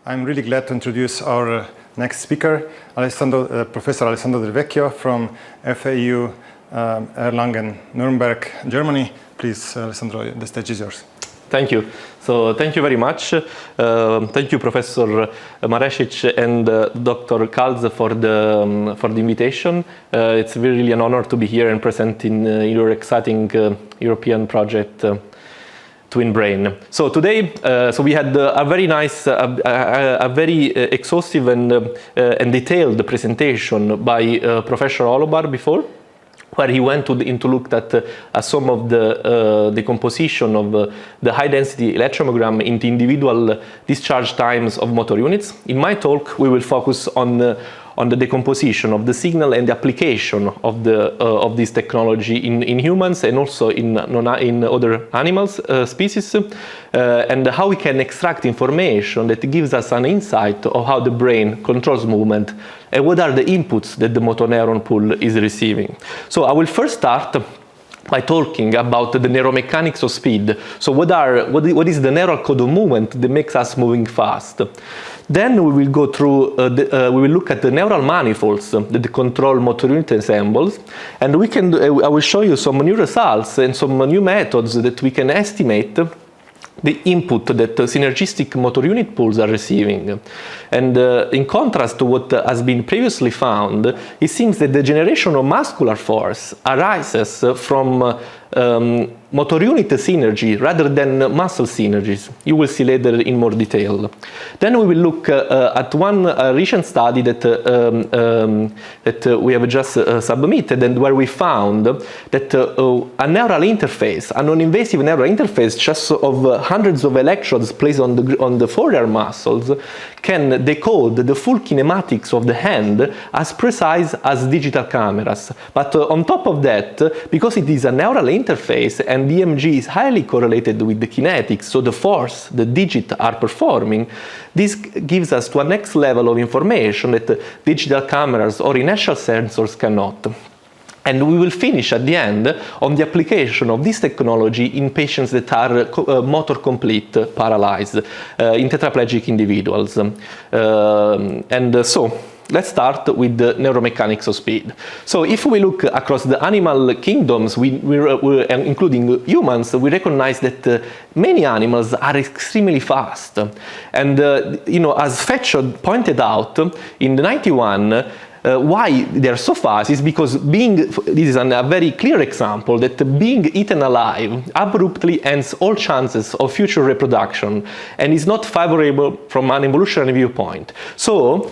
I'm really glad to introduce our next speaker, Professor Alessandro Vecchio from FAU Erlangen, Nuremberg, Germany. Please, Alessandro, the stage is yours. Thank you. So thank you very much. Thank you, Professor Maresic and Dr. Kalc for the invitation. It's really an honor to be here and present in your exciting European project, TwinBrain. So today, we had a very nice, a very exhaustive and detailed presentation by Professor Holobar before, where he went into look at some of the decomposition of the high-density electromyogram into individual discharge times of motor units. In my talk, we will focus on the decomposition of the signal and the application of this technology in humans and also in other animals species, and how we can extract information that gives us an insight of how the brain controls movement and what are the inputs that the motor neuron pool is receiving. So I will first start by talking about the neuromechanics of speed. So what is the neural code of movement that makes us moving fast? Then we will go through, we will look at the neural manifolds that control motor unit ensembles, and I will show you some new results and some new methods that we can estimate the input that synergistic motor unit pools are receiving. And in contrast to what has been previously found, it seems that the generation of muscular force arises from motor unit synergy rather than muscle synergies. You will see later in more detail. Then we will look at one recent study that we have just submitted, and where we found that a neural interface, a non-invasive neural interface just of hundreds of electrodes placed on the forearm muscles, can decode the full kinematics of the hand as precise as digital cameras. But on top of that, because it is a neural interface and EMG is highly correlated with the kinetics, so the force the digits are performing, this gives us to a next level of information that digital cameras or inertial sensors cannot. And we will finish at the end on the application of this technology in patients that are motor complete paralyzed, in tetraplegic individuals. So let's start with the neuromechanics of speed. So if we look across the animal kingdoms, including humans, we recognize that many animals are extremely fast. And as Vecchio pointed out in the 91, why they are so fast is because this is a very clear example that being eaten alive abruptly ends all chances of future reproduction and is not favorable from an evolutionary viewpoint. So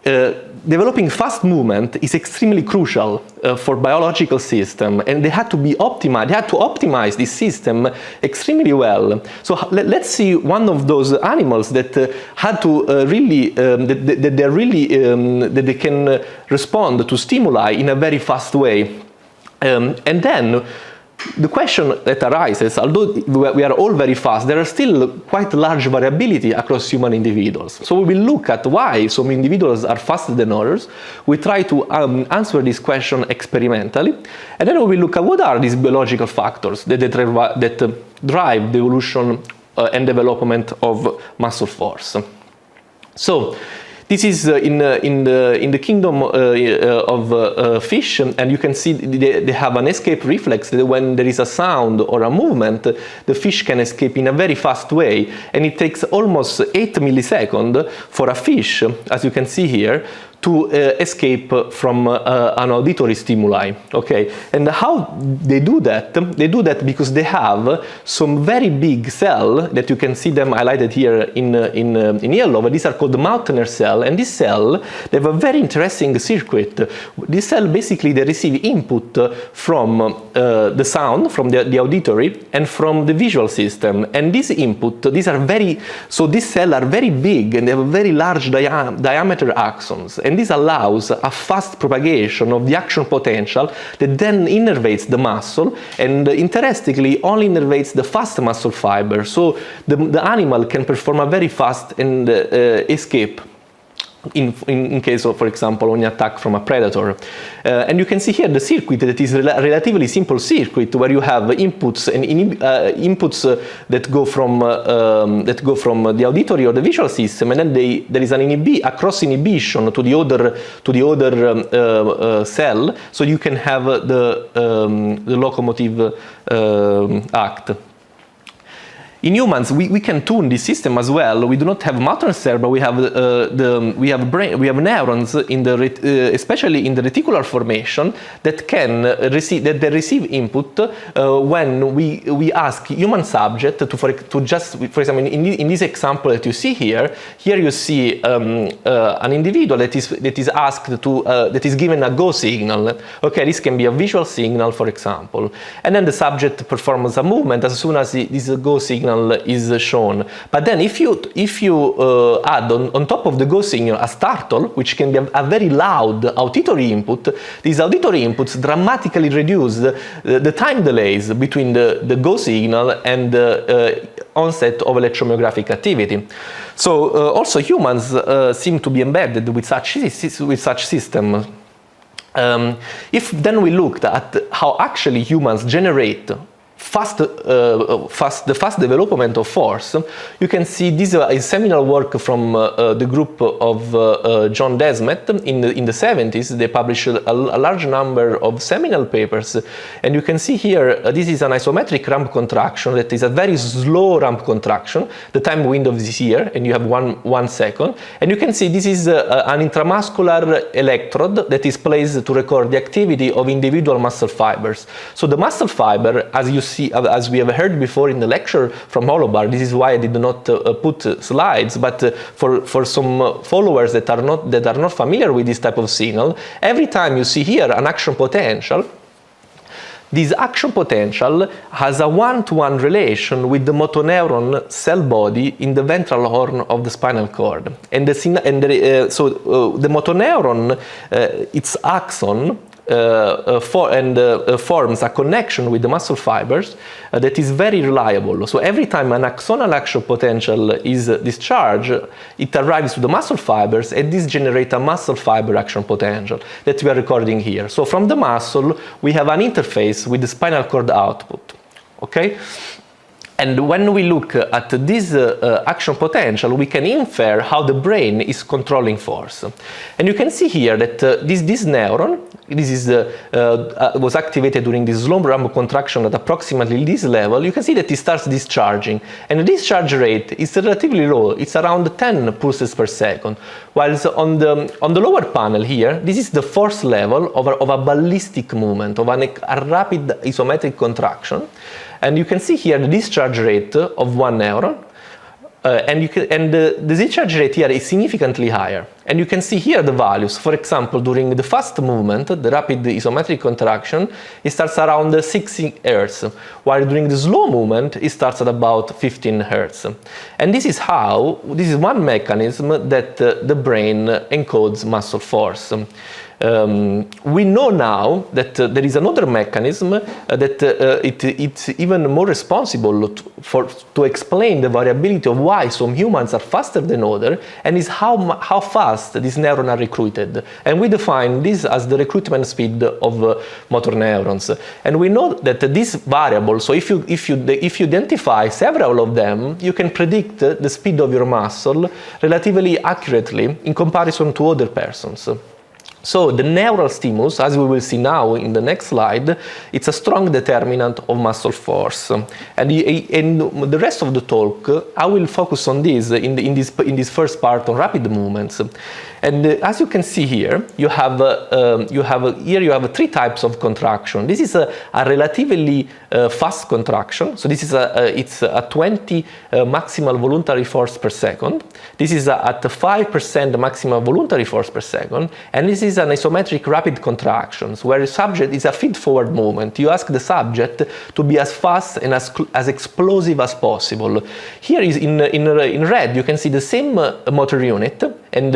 developing fast movement is extremely crucial for biological system, and they had to be optimized. They had to optimize this system extremely well. So let's see one of those animals that had to that they can respond to stimuli in a very fast way, and then the question that arises, although we are all very fast, there are still quite large variability across human individuals. So we will look at why some individuals are faster than others. We try to answer this question experimentally, and then we will look at what are these biological factors that drive the evolution and development of muscle force. So this is in the kingdom of fish, and you can see they have an escape reflex that when there is a sound or a movement, the fish can escape in a very fast way, and it takes almost 8 milliseconds for a fish, as you can see here, to escape from an auditory stimuli. Okay, and how they do that? They do that because they have some very big cell that you can see them highlighted here in yellow. But these are called the Motoneuron cell, and this cell, they have a very interesting circuit. This cell basically they receive input from the sound, from the auditory, and from the visual system. And this input, these cells are very big and they have a very large diameter axons. And this allows a fast propagation of the action potential that then innervates the muscle, and interestingly only innervates the fast muscle fiber. So the animal can perform a very fast and escape in case of, for example, an attack from a predator. And you can see here the circuit that is a relatively simple circuit where you have inputs and inputs that go from the auditory or the visual system, and then there is a cross inhibition to the other cell, so you can have the locomotive act. In humans, we can tune this system as well. We do not have motor cell, but we have neurons especially in the reticular formation that can receive input when we ask human subject to just, for example, in this example that you see here you see an individual that is asked to that is given a go signal. Okay, this can be a visual signal, for example, and then the subject performs a movement as soon as this go signal is shown. But then if you add on top of the go signal a startle, which can be a very loud auditory input, these auditory inputs dramatically reduce the time delays between the go signal and the onset of electromyographic activity. So also humans seem to be embedded with such systems. If then we looked at how actually humans generate the fast development of force, you can see this is seminal work from the group of John Desmet in the 70s. They published a large number of seminal papers, and you can see here this is an isometric ramp contraction that is a very slow ramp contraction. The time window is here, and you have 1 second, and you can see this is an intramuscular electrode that is placed to record the activity of individual muscle fibers. So the muscle fiber, as you see, as we have heard before in the lecture from Holobar, this is why I did not put slides, but for some followers that are not familiar with this type of signal, every time you see here an action potential, this action potential has a one-to-one relation with the motoneuron cell body in the ventral horn of the spinal cord, and the motoneuron, its axon, forms a connection with the muscle fibers that is very reliable. So every time an axonal action potential is discharged, it arrives to the muscle fibers, and this generates a muscle fiber action potential that we are recording here. So from the muscle, we have an interface with the spinal cord output. Okay? And when we look at this action potential, we can infer how the brain is controlling force. And you can see here that this neuron, was activated during this slow ramp contraction at approximately this level. You can see that it starts discharging, and the discharge rate is relatively low. It's around 10 pulses per second. Whilst on the lower panel here, this is the force level of a ballistic movement, of a rapid isometric contraction. And you can see here the discharge rate of one neuron, and the discharge rate here is significantly higher. And you can see here the values. For example, during the fast movement, the rapid isometric contraction, it starts around 60 Hz, while during the slow movement, it starts at about 15 Hz. And this is one mechanism that the brain encodes muscle force. We know now that there is another mechanism that it's even more responsible to explain the variability of why some humans are faster than others, and is how fast these neurons are recruited. And we define this as the recruitment speed of motor neurons. And we know that this variable, so if you identify several of them, you can predict the speed of your muscle relatively accurately in comparison to other persons. So the neural stimulus, as we will see now in the next slide, it's a strong determinant of muscle force. And the rest of the talk, I will focus on this in this first part on rapid movements. And as you can see here, you have three types of contraction. This is a relatively fast contraction. So this is it's a 20 maximal voluntary force per second. This is at 5% maximal voluntary force per second, and this is an isometric rapid contractions where the subject is a feed-forward movement. You ask the subject to be as fast and as explosive as possible. Here is in red, you can see the same motor unit, and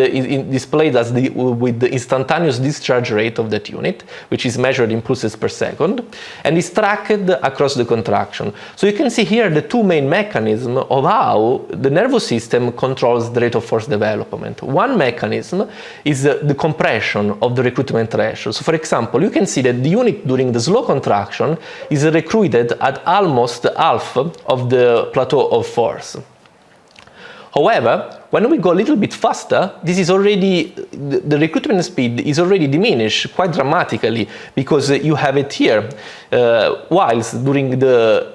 displayed as with the instantaneous discharge rate of that unit, which is measured in pulses per second, and is tracked across the contraction. So you can see here the two main mechanisms of how the nervous system controls the rate of force development. One mechanism is the compression of the recruitment threshold. So for example, you can see that the unit during the slow contraction is recruited at almost half of the plateau of force. However, when we go a little bit faster, this is already, the recruitment speed is already diminished quite dramatically, because you have it here, whilst during the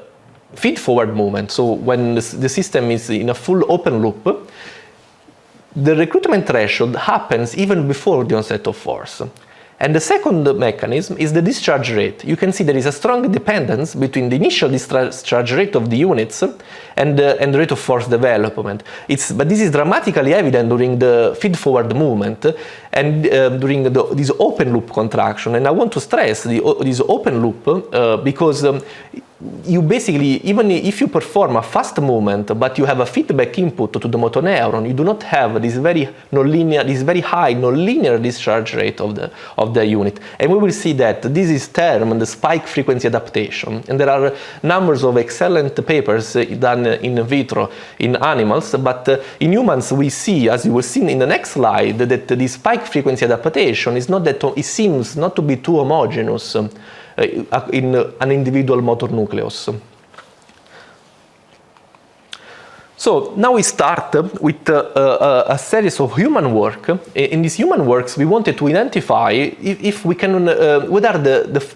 feed-forward movement, so when the system is in a full open loop, the recruitment threshold happens even before the onset of force. And the second mechanism is the discharge rate. You can see there is a strong dependence between the initial discharge rate of the units and the rate of force development. But this is dramatically evident during the feed-forward movement and during this open loop contraction. And I want to stress this open loop because you basically, even if you perform a fast movement, but you have a feedback input to the motoneuron, you do not have this very high nonlinear discharge rate of the unit. And we will see that this is termed the spike frequency adaptation. And there are numbers of excellent papers done in vitro in animals, but in humans we see, as you will see in the next slide, that the spike frequency adaptation is not that, it seems not to be too homogeneous in an individual motor nucleus. So now we start with a series of human work. In these human works, we wanted to identify if we can, what are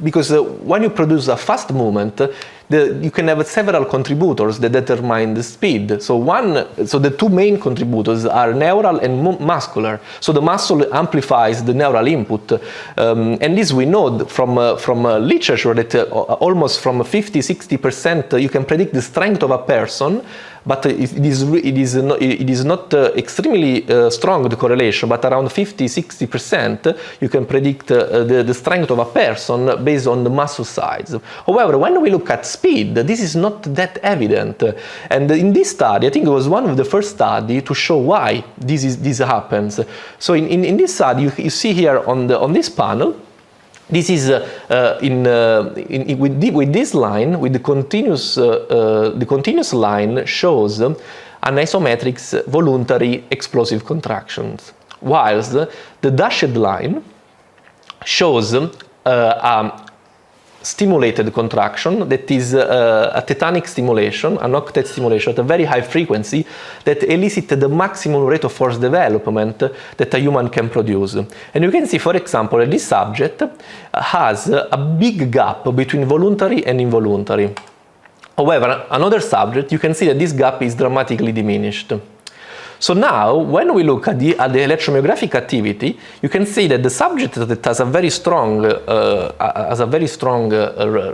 because when you produce a fast movement, you can have several contributors that determine the speed. So the two main contributors are neural and muscular. So the muscle amplifies the neural input, and this we know from literature that almost from 50-60% you can predict the strength of a person. But it is not extremely strong, the correlation, but around 50-60% you can predict the strength of a person based on the muscle size. However, when we look at speed, this is not that evident. And in this study, I think it was one of the first studies to show why this happens. So in this study, you see here on this panel, this is with this line, with the continuous line shows an isometric voluntary explosive contractions, whilst the dashed line shows a stimulated contraction that is a tetanic stimulation, an octet stimulation at a very high frequency that elicited the maximum rate of force development that a human can produce. And you can see, for example, that this subject has a big gap between voluntary and involuntary. However, another subject, you can see that this gap is dramatically diminished. So now, when we look at the electromyographic activity, you can see that the subject that has a very strong,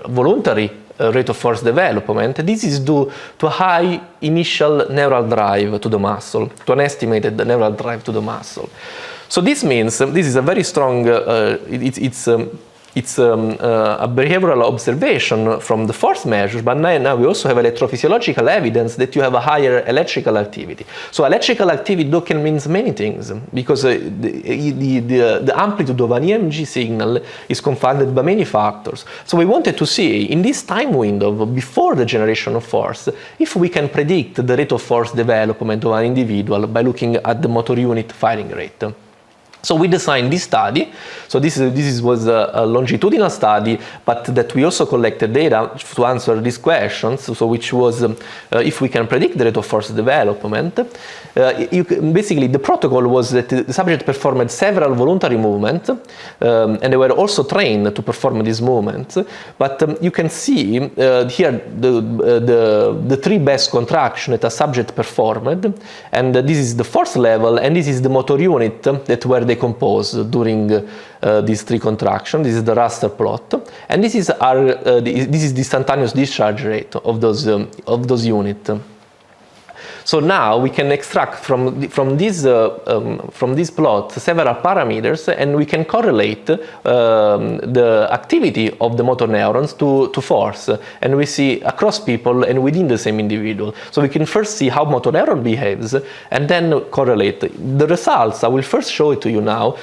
voluntary rate of force development, this is due to a high initial neural drive to the muscle, to an estimated neural drive to the muscle. So this means this is a very strong, it's a behavioral observation from the force measures, but now we also have electrophysiological evidence that you have a higher electrical activity. So electrical activity though can mean many things, because the amplitude of an EMG signal is confounded by many factors. So we wanted to see in this time window before the generation of force, if we can predict the rate of force development of an individual by looking at the motor unit firing rate. So we designed this study. So this was a longitudinal study, but that we also collected data to answer these questions. So which was if we can predict the rate of force development. Basically, the protocol was that the subject performed several voluntary movements, and they were also trained to perform these movements. But you can see here the three best contractions that a subject performed, and this is the force level, and this is the motor unit that were decomposed during these three contractions. This is the raster plot, and this is the instantaneous discharge rate of those units. So now we can extract from this plot several parameters, and we can correlate the activity of the motor neurons to force, and we see across people and within the same individual. So we can first see how motor neuron behaves, and then correlate the results. I will first show it to you now,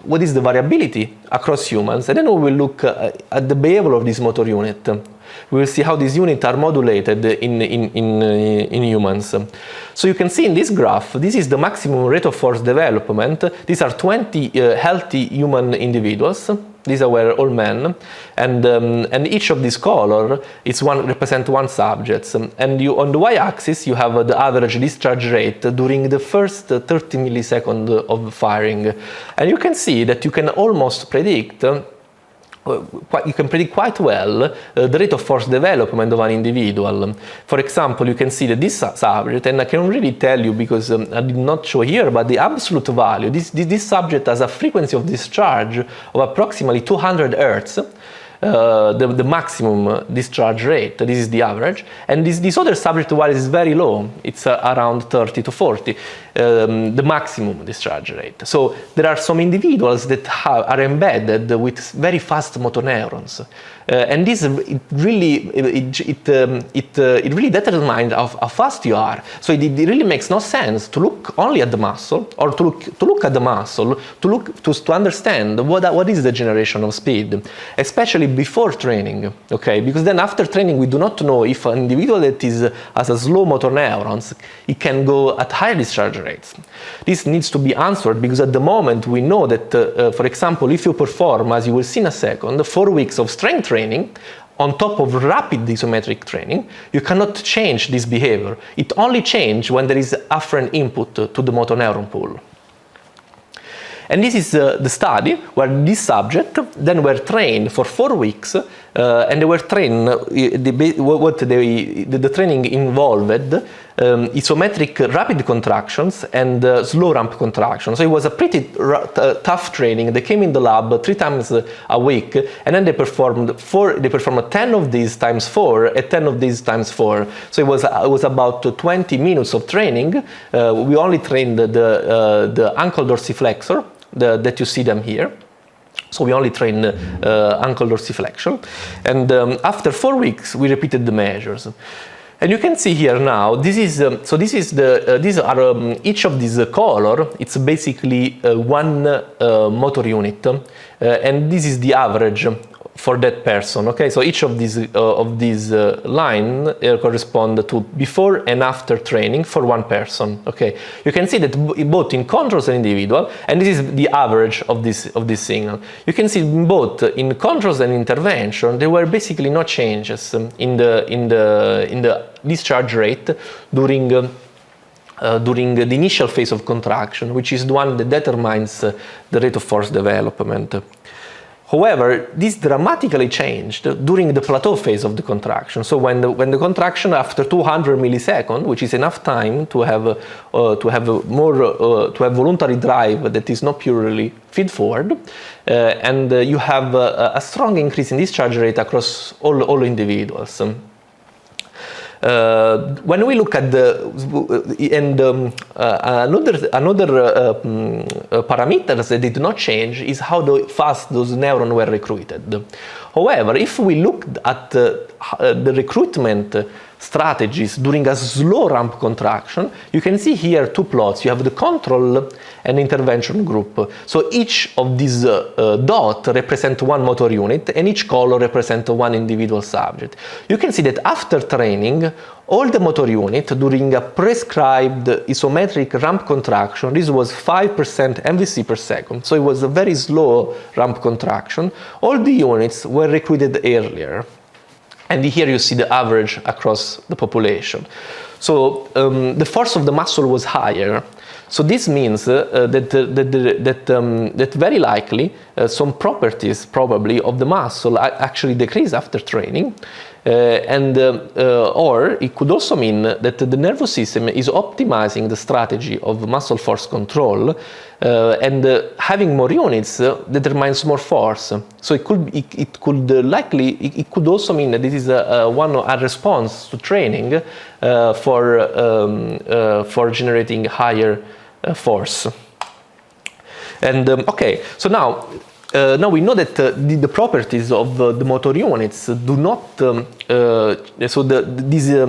what is the variability across humans, and then we will look at the behavior of this motor unit. We will see how these units are modulated in humans. So you can see in this graph, this is the maximum rate of force development. These are 20 healthy human individuals. These were all men, and each of these colors represent one subject. And on the y-axis you have the average discharge rate during the first 30 milliseconds of firing, and you can see that you can almost predict. You can predict quite well the rate of force development of an individual. For example, you can see that this subject, and I can really tell you because I did not show here, but the absolute value, this subject has a frequency of discharge of approximately 200 Hertz, the maximum discharge rate. This is the average, and this other subject value is very low. It's around 30 to 40, the maximum discharge rate. So there are some individuals that are embedded with very fast motor neurons, and this really determines how fast you are. So it really makes no sense to look only at the muscle, or to look at the muscle to understand what is the generation of speed, especially before training, okay? Because then after training we do not know if an individual that has a slow motor neurons, it can go at higher discharge rates. This needs to be answered because at the moment we know that, for example, if you perform, as you will see in a second, 4 weeks of strength training on top of rapid isometric training, you cannot change this behavior. It only changes when there is afferent input to the motor neuron pool. And this is the study where this subject then were trained for 4 weeks, and they were trained, the training involved isometric rapid contractions and slow ramp contractions. So it was a pretty tough training. They came in the lab 3 times a week, and then they performed 10 of these times 4 and 10 of these times 4. So it was about 20 minutes of training. We only trained the ankle dorsiflexor, that you see them here. So we only train ankle dorsiflexion, and after 4 weeks we repeated the measures. And you can see here now, these are each of these color. It's basically one motor unit, and this is the average for that person. Okay, so each of these line correspond to before and after training for one person. Okay, you can see that both in controls and individual, and this is the average of this signal. You can see both in controls and intervention there were basically no changes in the discharge rate during the initial phase of contraction, which is the one that determines the rate of force development. However, this dramatically changed during the plateau phase of the contraction. So when the contraction after 200 milliseconds, which is enough time to have voluntary drive that is not purely feed forward, and you have a strong increase in discharge rate across all individuals. When we look at another parameters that did not change is how fast those neurons were recruited. However, if we look at the recruitment strategies during a slow ramp contraction, you can see here 2 plots. You have the control and intervention group. So each of these dots represent one motor unit, and each color represents one individual subject. You can see that after training, all the motor unit during a prescribed isometric ramp contraction, this was 5% MVC per second, so it was a very slow ramp contraction. All the units were recruited earlier. And here you see the average across the population. So the force of the muscle was higher. So this means that very likely some properties probably of the muscle actually decrease after training. Or it could also mean that the nervous system is optimizing the strategy of muscle force control, and having more units determines more force. So it could also mean that this is a response to training for generating higher force. And okay, so now we know that the properties of the motor units do not, this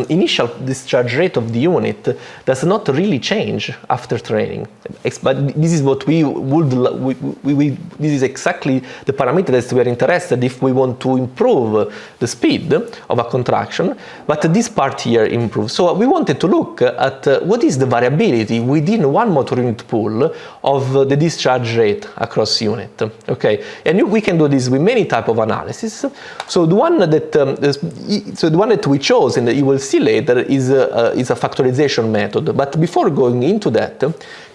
initial discharge rate of the unit does not really change after training. But this is what we would, this is exactly the parameter that we are interested if we want to improve the speed of a contraction, but this part here improves. So we wanted to look at what is the variability within one motor unit pool of the discharge rate across unit. Okay, and we can do this with many types of analysis. So the one that we chose and that you will see later is a factorization method. But before going into that,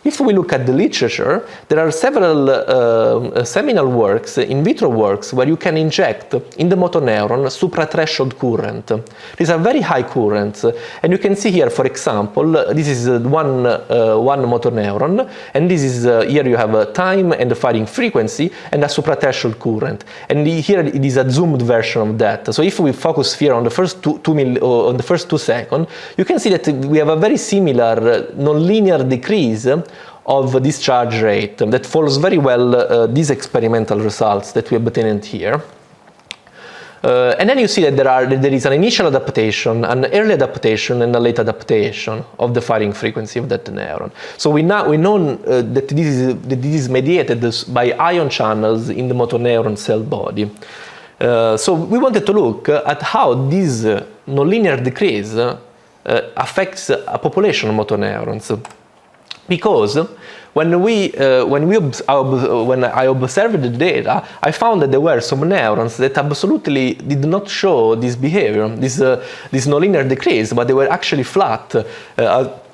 if we look at the literature, there are several seminal works, in vitro works, where you can inject in the motoneuron suprathreshold current. These are very high currents, and you can see here, for example, this is one motoneuron, and this is here you have a time and the firing frequency and a suprathreshold current, and here it is a zoomed version of that. So if we focus here on the first on the first 2 seconds, you can see that we have a very similar nonlinear decrease of discharge rate that follows very well these experimental results that we obtained here. And then you see that there is an initial adaptation, an early adaptation, and a late adaptation of the firing frequency of that neuron. So we know that this is mediated by ion channels in the motoneuron cell body. So we wanted to look at how this nonlinear decrease affects a population of motoneurons. Because when I observed the data, I found that there were some neurons that absolutely did not show this behavior, this nonlinear decrease, but they were actually flat.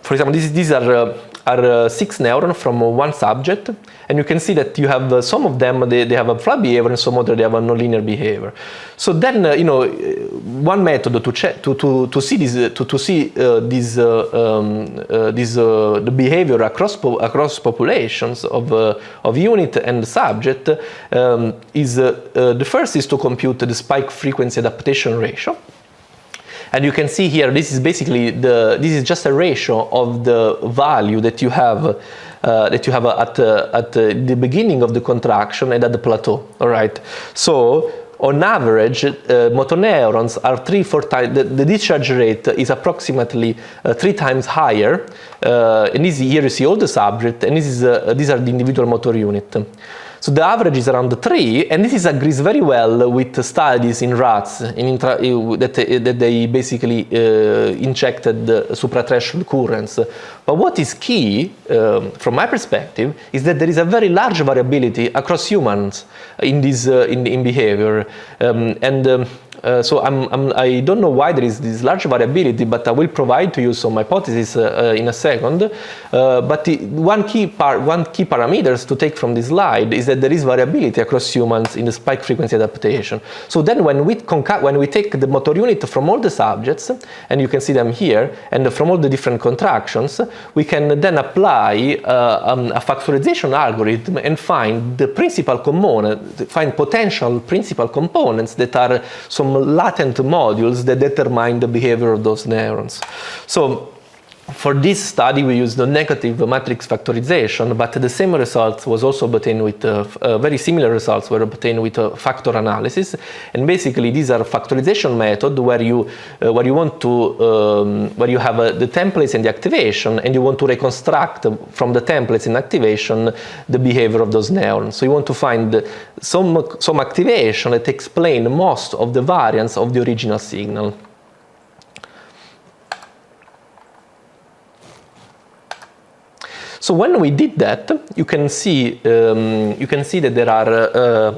For example, these are 6 neurons from one subject, and you can see that you have some of them they have a flat behavior, and some other they have a nonlinear behavior. So then one method to see the behavior across populations of unit and subject is the first is to compute the spike frequency adaptation ratio. And you can see here, this is basically this is just a ratio of the value that you have at the beginning of the contraction and at the plateau. All right. So on average, motoneurons are 3-4 times. The discharge rate is approximately 3 times higher. And here you see all the subjects, and these are the individual motor unit. So the average is around 3, and this agrees very well with studies in rats that they basically injected suprathreshold currents. But what is key, from my perspective, is that there is a very large variability across humans in this in behavior, so I don't know why there is this large variability, but I will provide to you some hypotheses in a second. But one key parameters to take from this slide is that there is variability across humans in the spike frequency adaptation. So then when we take the motor unit from all the subjects, and you can see them here, and from all the different contractions, we can then apply a factorization algorithm and find the principal component, find potential principal components that are some latent modules that determine the behavior of those neurons. So for this study we used the negative matrix factorization, but the same results was also obtained with very similar results were obtained with factor analysis. And basically these are factorization method where you want to where you have the templates and the activation, and you want to reconstruct from the templates and activation the behavior of those neurons. So you want to find some activation that explain most of the variance of the original signal. So when we did that, you can see that there are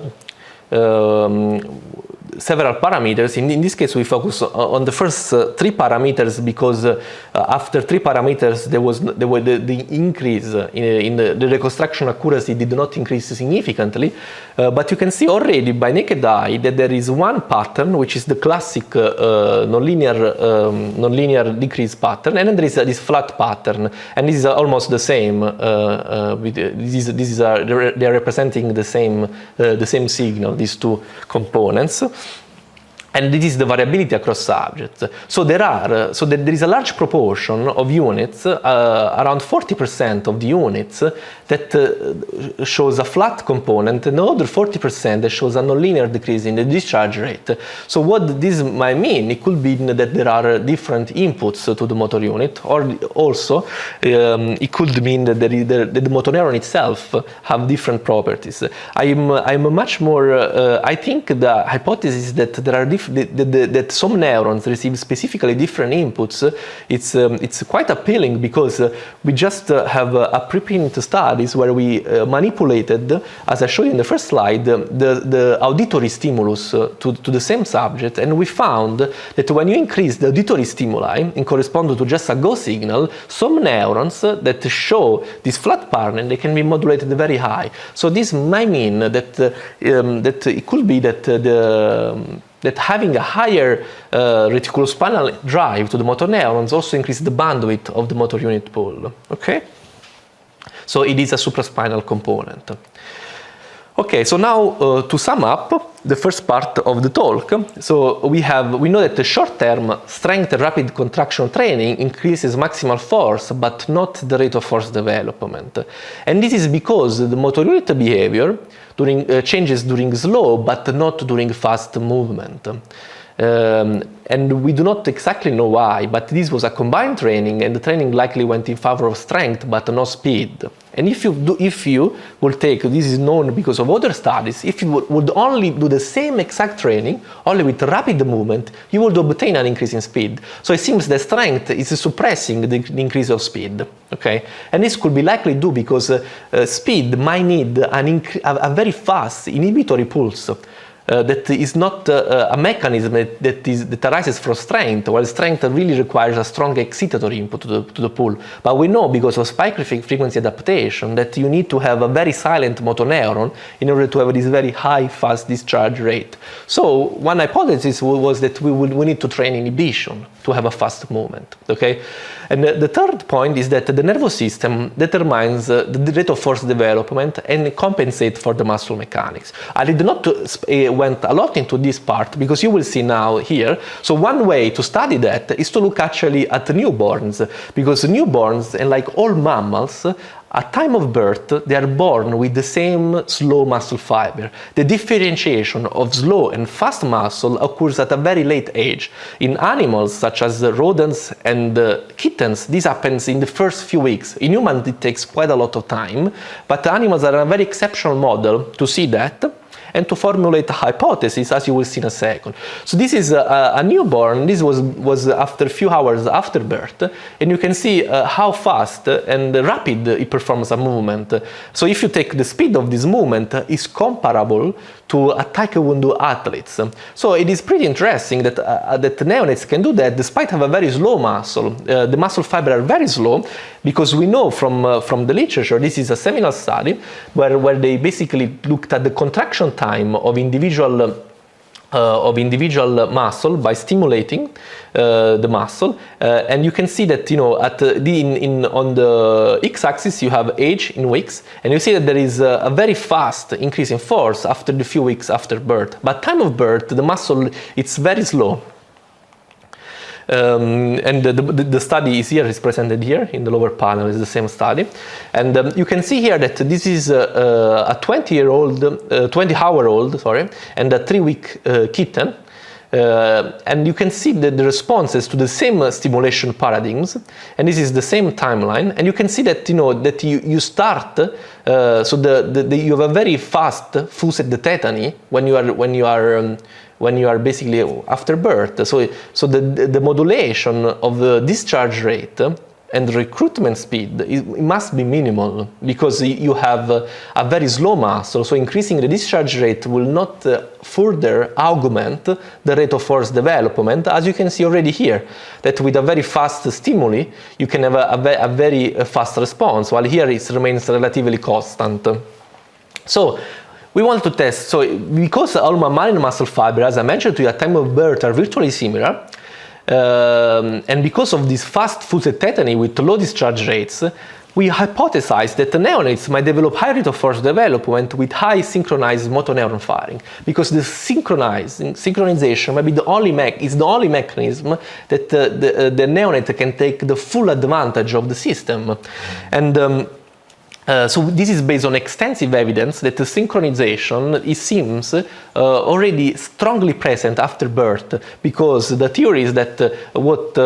several parameters. In this case, we focus on the first 3 parameters because after 3 parameters, the increase in the reconstruction accuracy did not increase significantly. But you can see already by naked eye that there is one pattern, which is the classic nonlinear decrease pattern, and then there is this flat pattern, and this is almost the same. They are representing the same signal, these 2 components. And this is the variability across subjects. So there is a large proportion of units, around 40% of the units, that shows a flat component, and another 40% that shows a nonlinear decrease in the discharge rate. So what this might mean, it could mean that there are different inputs to the motor unit, or also it could mean that the motoneuron itself have different properties. I'm much more, I think the hypothesis is that there are that some neurons receive specifically different inputs. It's quite appealing because we just have a preprint studies where we manipulated, as I showed you in the first slide, the auditory stimulus to the same subject, and we found that when you increase the auditory stimuli in corresponding to just a go signal, some neurons that show this flat pattern, they can be modulated very high. So this might mean that that it could be that that having a higher reticulospinal drive to the motor neurons also increases the bandwidth of the motor unit pool. Okay? So it is a supraspinal component. Okay, so now to sum up the first part of the talk, so we know that the short-term strength and rapid contraction training increases maximal force, but not the rate of force development. And this is because the motor unit behavior changes during slow, but not during fast movement. And we do not exactly know why, but this was a combined training, and the training likely went in favor of strength, but not speed. And if you will take, this is known because of other studies, if you would only do the same exact training, only with rapid movement, you would obtain an increase in speed. So it seems that strength is suppressing the increase of speed. Okay? And this could be likely due because speed might need a very fast inhibitory pulse. That is not a mechanism that arises from strength, while strength really requires a strong excitatory input to the pull. But we know because of spike frequency adaptation that you need to have a very silent motoneuron in order to have this very high fast discharge rate. So one hypothesis was that we need to train inhibition to have a fast movement. Okay? And the third point is that the nervous system determines the rate of force development and compensates for the muscle mechanics. I did not went a lot into this part because you will see now here. So one way to study that is to look actually at the newborns, because newborns, and like all mammals, at time of birth, they are born with the same slow muscle fiber. The differentiation of slow and fast muscle occurs at a very late age. In animals such as rodents and kittens, this happens in the first few weeks. In humans, it takes quite a lot of time, but animals are a very exceptional model to see that and to formulate a hypothesis, as you will see in a second. So this is a newborn. This was after a few hours after birth, and you can see how fast and rapid it performs a movement. So if you take the speed of this movement, it's comparable to a taekwondo athletes. So it is pretty interesting that neonates can do that despite have a very slow muscle. The muscle fiber are very slow because we know from the literature, this is a seminal study where they basically looked at the contraction time of individual muscle by stimulating the muscle, and you can see that on the x-axis you have age in weeks, and you see that there is a very fast increase in force after the few weeks after birth. But time of birth, the muscle it's very slow. And the study is here, is presented here in the lower panel, is the same study. And you can see here that this is a 20-hour-old, and a 3-week kitten. And you can see the responses to the same stimulation paradigms, and this is the same timeline. And you can see that that you start so you have a very fast fused tetany when you are basically after birth. So the modulation of the discharge rate and recruitment speed, it must be minimal, because you have a very slow muscle, so increasing the discharge rate will not further augment the rate of force development, as you can see already here, that with a very fast stimuli, you can have a very fast response, while here it remains relatively constant. So, we want to test, so because all mammalian muscle fibers, as I mentioned to you, at time of birth are virtually similar, and because of this fast fused tetany with low discharge rates, we hypothesized that the neonates might develop high rate of force development with high synchronized motoneuron firing, because the synchronization maybe is the only mechanism that the neonate can take the full advantage of the system. And so this is based on extensive evidence that the synchronization, it seems, already strongly present after birth, because the theory is that what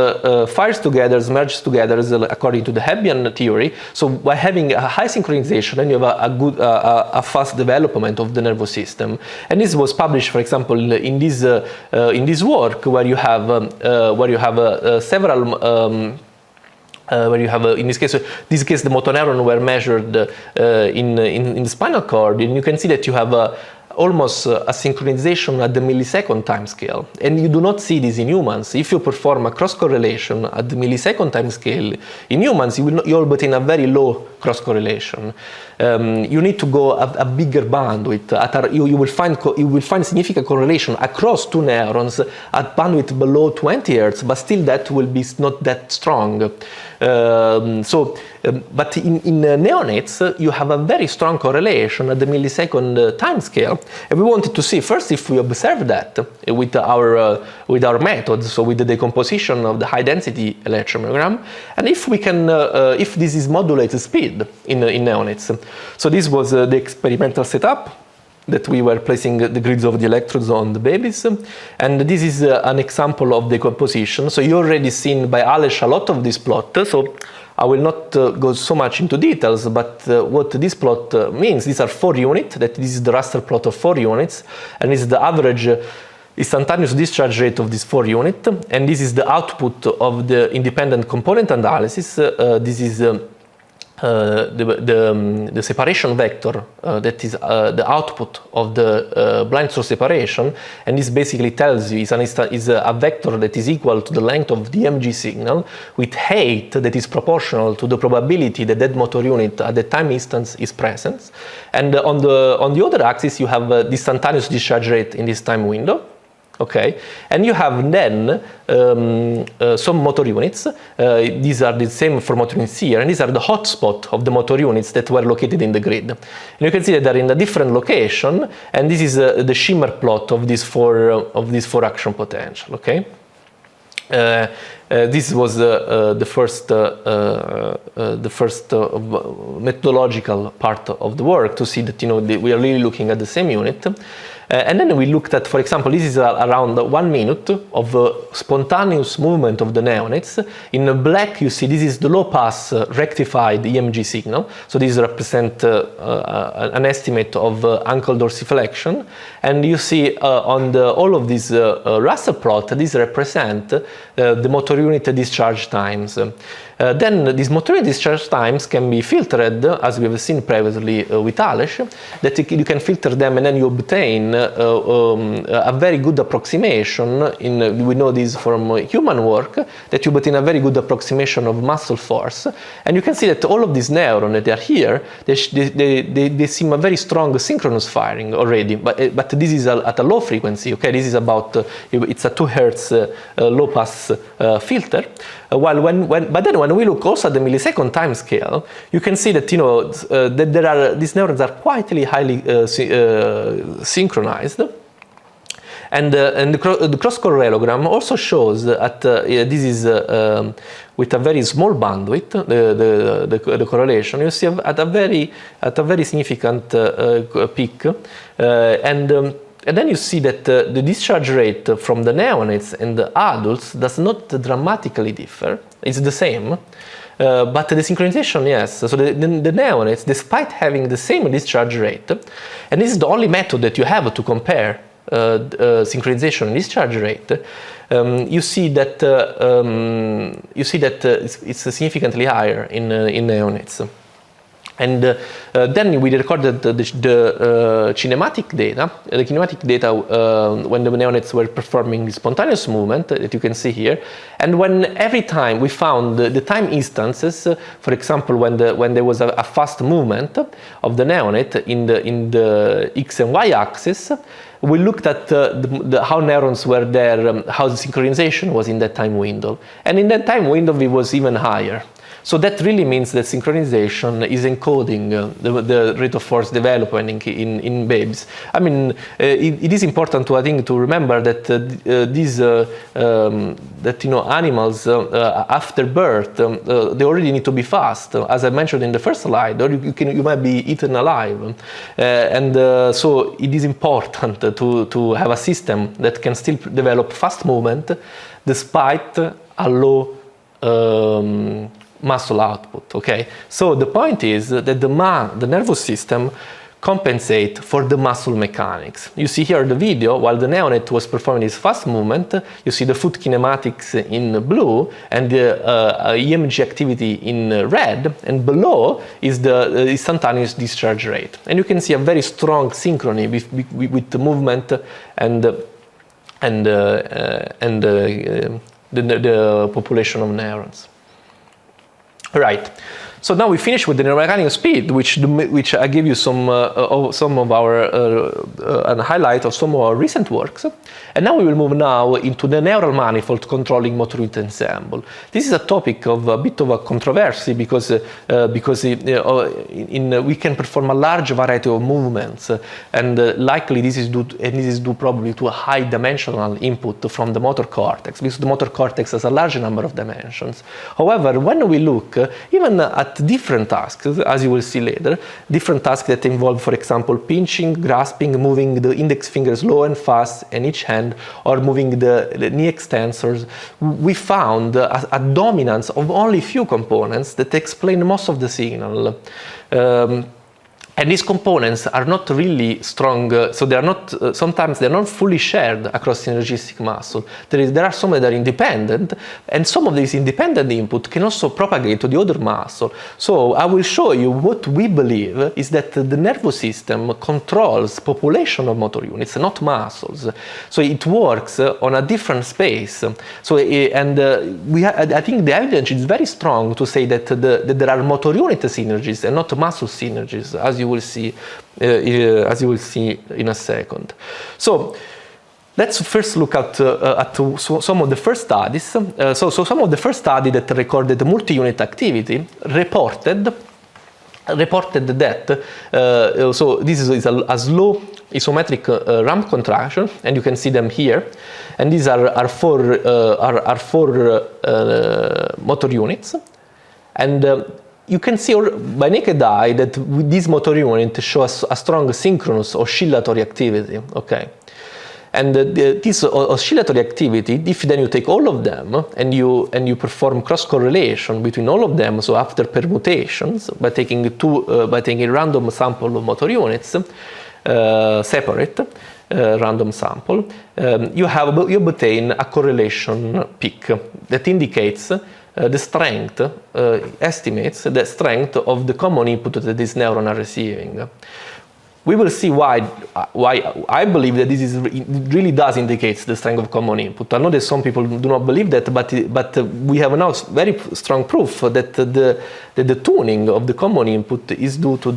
fires together merges together, according to the Hebbian theory. So by having a high synchronization, then you have a fast development of the nervous system. And this was published, for example, in this work where you have several. Where you have, in this case, the motoneuron were measured in the spinal cord, and you can see that you have almost a synchronization at the millisecond time scale. And you do not see this in humans. If you perform a cross-correlation at the millisecond time scale in humans, you'll obtain a very low cross-correlation. You need to go a bigger bandwidth. You will find significant correlation across two neurons at bandwidth below 20 Hz, but still that will be not that strong. But in neonates, you have a very strong correlation at the millisecond time scale. And we wanted to see first if we observe that with our methods, so with the decomposition of the high density electromyogram, and if we can, if this is modulated speed in neonates. So this was the experimental setup, that we were placing the grids of the electrodes on the babies, and this is an example of decomposition. So you already seen by Aleš a lot of this plot, so I will not go so much into details, but what this plot means, these are 4 units, that this is the raster plot of 4 units, and this is the average instantaneous discharge rate of these 4 units, and this is the output of the independent component analysis. This is the separation vector, that is the output of the blind source separation, and this basically tells you is a vector that is equal to the length of the EMG signal with height that is proportional to the probability that that motor unit at the time instance is present. And on the other axis you have the instantaneous discharge rate in this time window. Okay, and you have then some motor units. These are the same for motor units here, and these are the hotspot of the motor units that were located in the grid. And you can see that they're in a different location, and this is the shimmer plot of these four action potential. Okay. This was the first methodological part of the work, to see that we are really looking at the same unit. And then we looked at, for example, this is around 1 minute of spontaneous movement of the neonates. In black, you see this is the low pass rectified EMG signal. So these represent an estimate of ankle dorsiflexion. And you see on all of these raster plot, these represent the motor unit discharge times. Then these motor unit discharge times can be filtered, as we have seen previously with Aleš, that you can filter them and then you obtain a very good approximation. We know this from human work, that you obtain a very good approximation of muscle force. And you can see that all of these neurons that are here, they seem a very strong synchronous firing already, but this is at a low frequency. Okay, this is about it's a 2 Hz low pass filter. But then when we look also at the millisecond time scale, you can see that that these neurons are quite highly synchronized. And the cross-correlogram also shows that this is with a very small bandwidth, the correlation. You see at a very significant peak, and then you see that the discharge rate from the neonates and the adults does not dramatically differ. It's the same. But the synchronization, yes. So the neonates, despite having the same discharge rate, and this is the only method that you have to compare synchronization and discharge rate, you see that it's significantly higher in neonates. And then we recorded the kinematic data. The kinematic data when the neonates were performing spontaneous movement that you can see here, and when every time we found the time instances, for example, when there was a fast movement of the neonate in the x and y axis, we looked at how neurons were there, how the synchronization was in that time window, and in that time window it was even higher. So that really means that synchronization is encoding the rate of force development in babies. I mean, it is important to, I think, to remember that animals after birth they already need to be fast, as I mentioned in the first slide, or you might be eaten alive, so it is important to have a system that can still develop fast movement despite a low muscle output, okay? So the point is that the nervous system compensate for the muscle mechanics. You see here the video, while the neonate was performing this fast movement, you see the foot kinematics in blue and the EMG activity in red, and below is the instantaneous discharge rate. And you can see a very strong synchrony with the movement and the population of neurons. Right. So now we finish with the neuromechanical speed, which I give you some of our a highlight of some of our recent works. And now we will move now into the neural manifold controlling motor unit ensemble. This is a topic of a bit of a controversy because we can perform a large variety of movements, and likely this is due probably to a high dimensional input from the motor cortex, because the motor cortex has a large number of dimensions. However, when we look even at different tasks, as you will see later, different tasks that involve, for example, pinching, grasping, moving the index fingers low and fast in each hand, or moving the knee extensors, we found a dominance of only few components that explain most of the signal. And these components are not really strong, so they are not. Sometimes they are not fully shared across synergistic muscle. There are some that are independent, and some of these independent input can also propagate to the other muscle. So I will show you what we believe is that the nervous system controls population of motor units, not muscles. So it works on a different space. So I think the evidence is very strong to say that there are motor unit synergies and not muscle synergies, as you will see in a second. So let's first look at some of the first studies. So some of the first studies that recorded multi-unit activity reported that so this is a slow isometric ramp contraction, and you can see them here. And these are four motor units, and you can see by naked eye that these motor units show a strong synchronous oscillatory activity, okay? And this oscillatory activity, if then you take all of them and you perform cross correlation between all of them, so after permutations by taking a random sample of motor units, separate random sample, you obtain a correlation peak that indicates the strength, estimates the strength of the common input that this neuron are receiving. We will see why I believe that this really does indicate the strength of common input. I know that some people do not believe that, but we have now very strong proof that the tuning of the common input is due to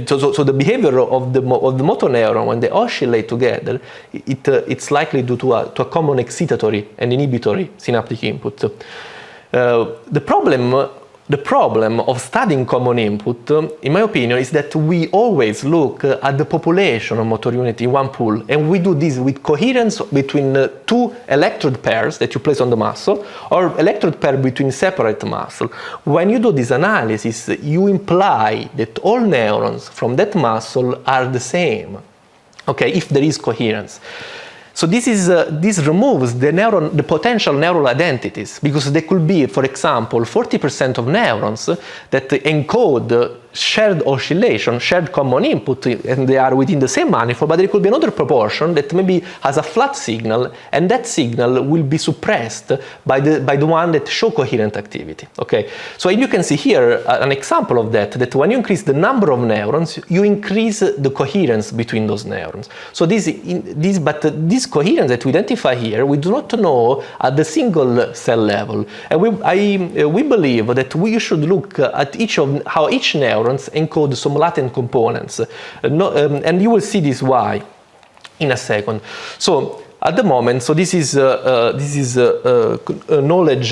so the behavior of the motoneuron when they oscillate together, it's likely due to a common excitatory and inhibitory synaptic input. The problem of studying common input, in my opinion, is that we always look at the population of motor unit in one pool, and we do this with coherence between two electrode pairs that you place on the muscle, or electrode pair between separate muscle. When you do this analysis, you imply that all neurons from that muscle are the same, okay, if there is coherence. So this removes the potential neural identities, because there could be, for example, 40% of neurons that encode shared oscillation, shared common input, and they are within the same manifold, but there could be another proportion that maybe has a flat signal, and that signal will be suppressed by the one that show coherent activity. Okay, so you can see here an example of that when you increase the number of neurons, you increase the coherence between those neurons. So this coherence that we identify here, we do not know at the single cell level, and we believe that we should look at how each neurons encode some latent components, and you will see this why in a second. So at the moment, so this is knowledge,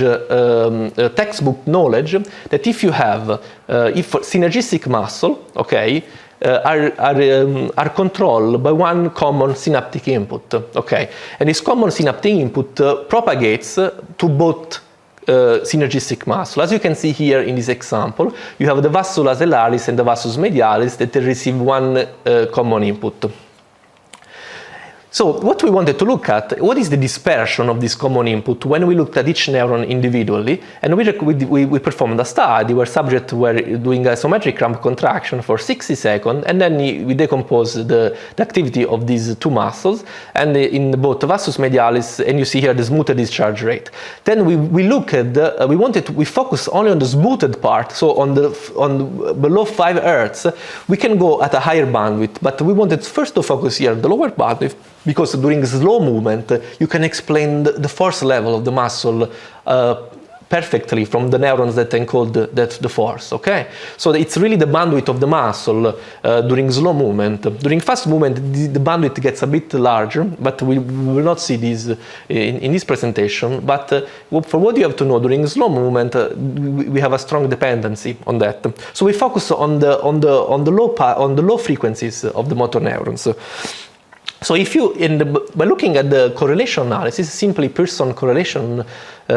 textbook knowledge, that if you have if synergistic muscle, okay, are controlled by one common synaptic input, okay, and this common synaptic input propagates to both synergistic muscle. As you can see here in this example, you have the vastus laterales and the vastus medialis that receive one common input. So what we wanted to look at, what is the dispersion of this common input when we looked at each neuron individually, and we performed a study where subjects were doing isometric ramp contraction for 60 seconds, and then we decomposed the activity of these two muscles, and in both vastus medialis, and you see here the smoothed discharge rate. Then we focus only on the smoothed part, so on below 5 Hertz, we can go at a higher bandwidth, but we wanted first to focus here on the lower bandwidth, because during slow movement, you can explain the force level of the muscle perfectly from the neurons that encode the force, okay? So it's really the bandwidth of the muscle during slow movement. During fast movement, the bandwidth gets a bit larger, but we will not see this in this presentation. But for what you have to know, during slow movement, we have a strong dependency on that. So we focus on the low frequencies of the motor neurons. So if you, by looking at the correlation analysis, simply Pearson correlation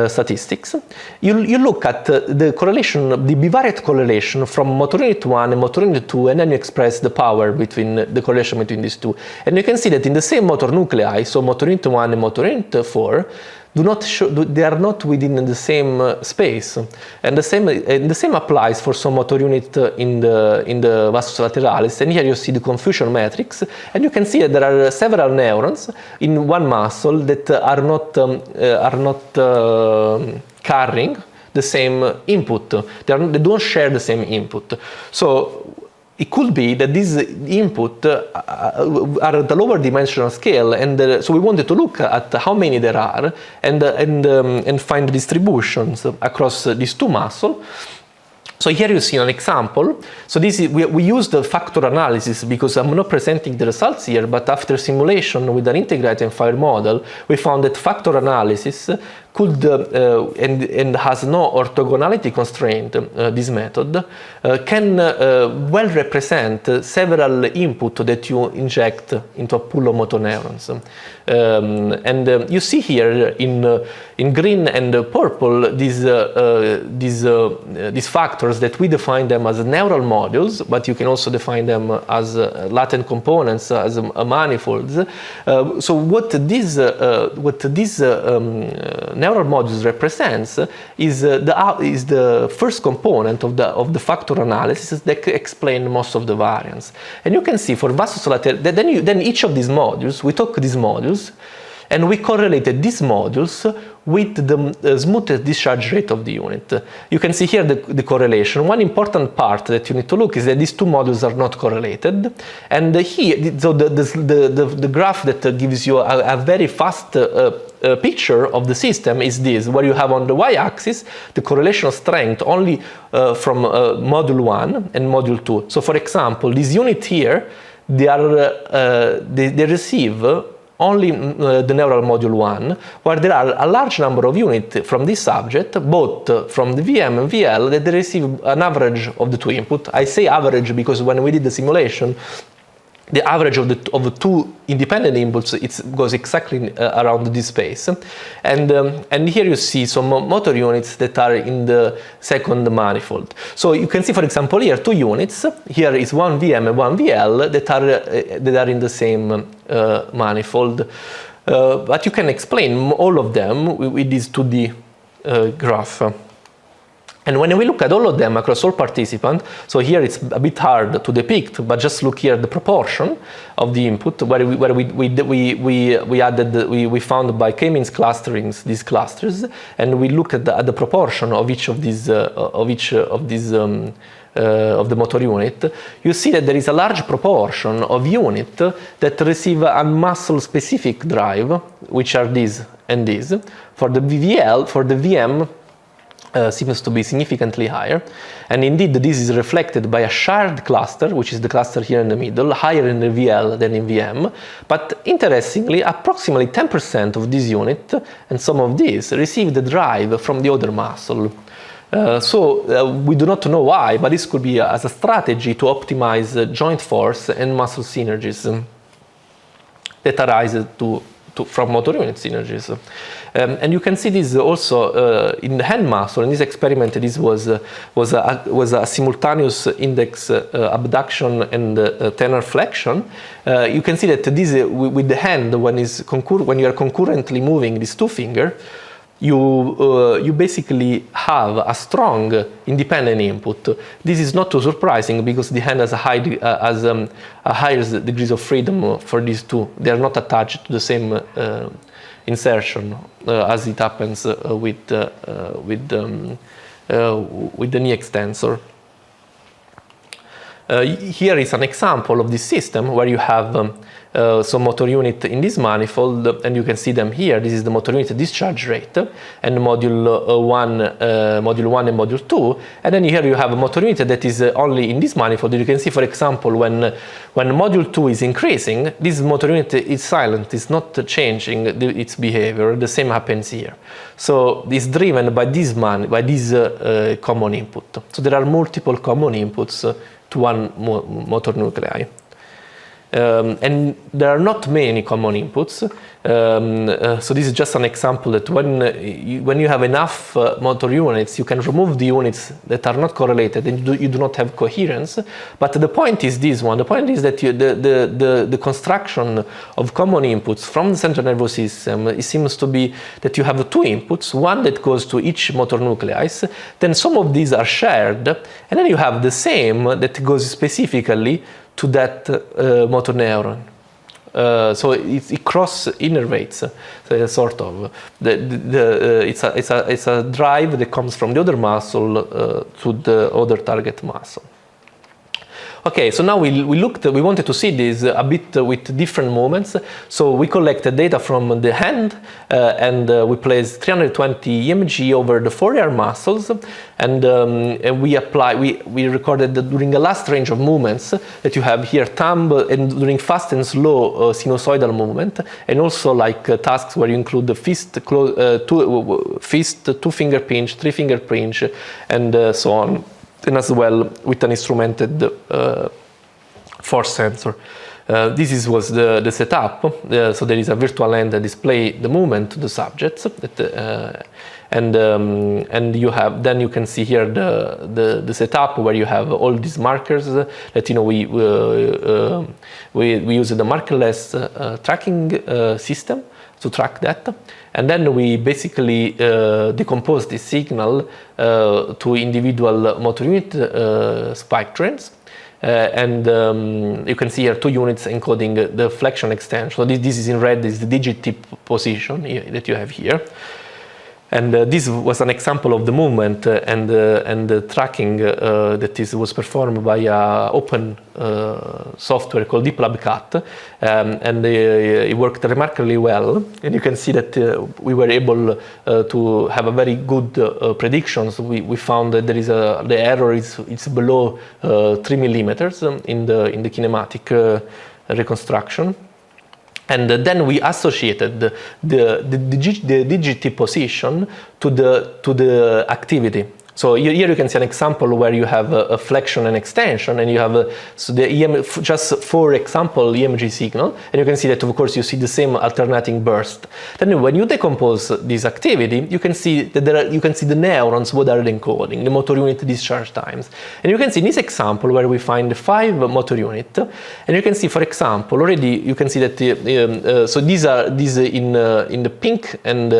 statistics, you look at the correlation, the bivariate correlation from motor unit 1 and motor unit 2, and then you express the power between the correlation between these two. And you can see that in the same motor nuclei, so motor unit 1 and motor unit 4, they are not within the same space, and the same applies for some motor unit in the vastus lateralis. And here you see the confusion matrix, and you can see that there are several neurons in one muscle that are not carrying the same input. They don't share the same input. So it could be that these input are at the lower dimensional scale, and so we wanted to look at how many there are and find distributions across these two muscles. So here you see an example. So this is, we used the factor analysis because I'm not presenting the results here, but after simulation with an integrated and fire model, we found that factor analysis could, and has no orthogonality constraint, this method, can well represent several input that you inject into a pool of motor neurons. And you see here in green and purple these factors that we define them as neural modules, but you can also define them as latent components, as manifolds. So what these neural modules represents is the first component of the factor analysis that explain most of the variance. And you can see for vastus lateralis, then each of these modules, we took these modules and we correlated these modules with the smoothed discharge rate of the unit. You can see here the correlation. One important part that you need to look is that these two modules are not correlated. And here, so the graph that gives you a very fast picture of the system is this, where you have on the y-axis the correlation strength only from module 1 and module 2. So for example, this unit here, they receive only the neural module 1, where there are a large number of units from this subject, both from the VM and VL, that they receive an average of the two input. I say average because when we did the simulation, the average of the two independent inputs, it goes exactly around this space. And here you see some motor units that are in the second manifold. So you can see, for example, here two units. Here is one VM and one VL that are in the same manifold. But you can explain all of them with this 2D graph. And when we look at all of them across all participants, so here it's a bit hard to depict, but just look here at the proportion of the input, where we found by k-means clustering these clusters, and we look at the proportion of each of these of the motor unit. You see that there is a large proportion of unit that receive a muscle specific drive, which are these and these. For the VVL, for the VM, seems to be significantly higher, and indeed this is reflected by a shared cluster, which is the cluster here in the middle, higher in the VL than in VM. But interestingly, approximately 10% of this unit and some of these receive the drive from the other muscle. We do not know why, but this could be as a strategy to optimize joint force and muscle synergies that arise from motor unit synergies. And you can see this also in the hand muscle. In this experiment, this was a simultaneous index abduction and tenar flexion. You can see that this with the hand, when you are concurrently moving these two fingers, you basically have a strong independent input. This is not too surprising because the hand has a higher degrees of freedom for these two. They are not attached to the same insertion as it happens with the knee extensor. Here is an example of this system where you have some motor unit in this manifold, and you can see them here. This is the motor unit discharge rate, and module 1 and module 2. And then here you have a motor unit that is only in this manifold. You can see, for example, when module 2 is increasing, this motor unit is silent, it's not changing its behavior. The same happens here. So it's driven by this common input. So there are multiple common inputs to one motor nuclei. And there are not many common inputs. So this is just an example that when you have enough motor units, you can remove the units that are not correlated, and you do not have coherence. But the point is this one. The point is that the construction of common inputs from the central nervous system, it seems to be that you have two inputs, one that goes to each motor nucleus, then some of these are shared, and then you have the same that goes specifically to that motor neuron. So it cross-innervates, sort of. It's a drive that comes from the other muscle to the other target muscle. Okay, so now we wanted to see this a bit with different movements. So we collected data from the hand and we placed 320 EMG over the forearm muscles, and we recorded during the last range of movements that you have here, thumb, and during fast and slow sinusoidal movement, and also like tasks where you include the fist, two-finger pinch, three-finger pinch, and so on. And as well with an instrumented force sensor. This was the setup. So there is a virtual hand that display the movement to the subjects, and you can see here the setup where you have all these markers that we use the markerless tracking system to track that. And then we basically decompose this signal to individual motor unit spike trends. And you can see here 2 units encoding the flexion extension. So this is in red, is the digit tip position that you have here. And this was an example of the movement and the tracking that was performed by open software called DeepLabCat, and it worked remarkably well. And you can see that we were able to have a very good predictions. We found that the error is below 3 millimeters in the kinematic reconstruction. And then we associated the digit position to the activity. So here you can see an example where you have a flexion and extension, and you have just for example EMG signal, and you can see that of course you see the same alternating burst. Then when you decompose this activity, you can see that you can see the neurons what are encoding, the motor unit discharge times, and you can see in this example where we find 5 motor unit, and you can see, for example, already you can see that so these in the pink and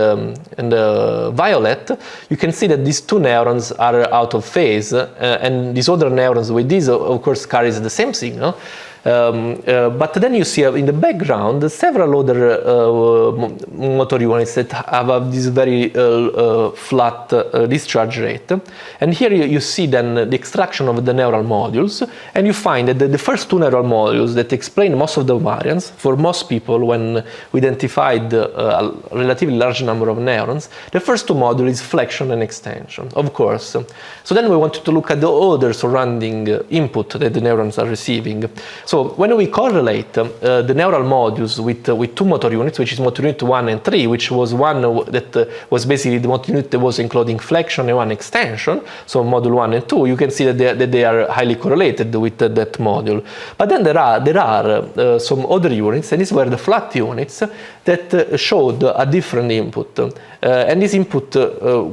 violet, you can see that these 2 neurons neurons are out of phase, and these other neurons with these, of course, carries the same signal. But then you see in the background several other motor units that have this very flat discharge rate. And here you see then the extraction of the neural modules, and you find that the first two neural modules that explain most of the variance for most people when we identified a relatively large number of neurons, the first two modules is flexion and extension, of course. So then we wanted to look at the other surrounding input that the neurons are receiving. So when we correlate the neural modules with two motor units, which is motor unit 1 and 3, which was one that was basically the motor unit that was including flexion and one extension, so module 1 and 2, you can see that they are highly correlated with that module. But then there are some other units, and these were the flat units, that showed a different input. And this input,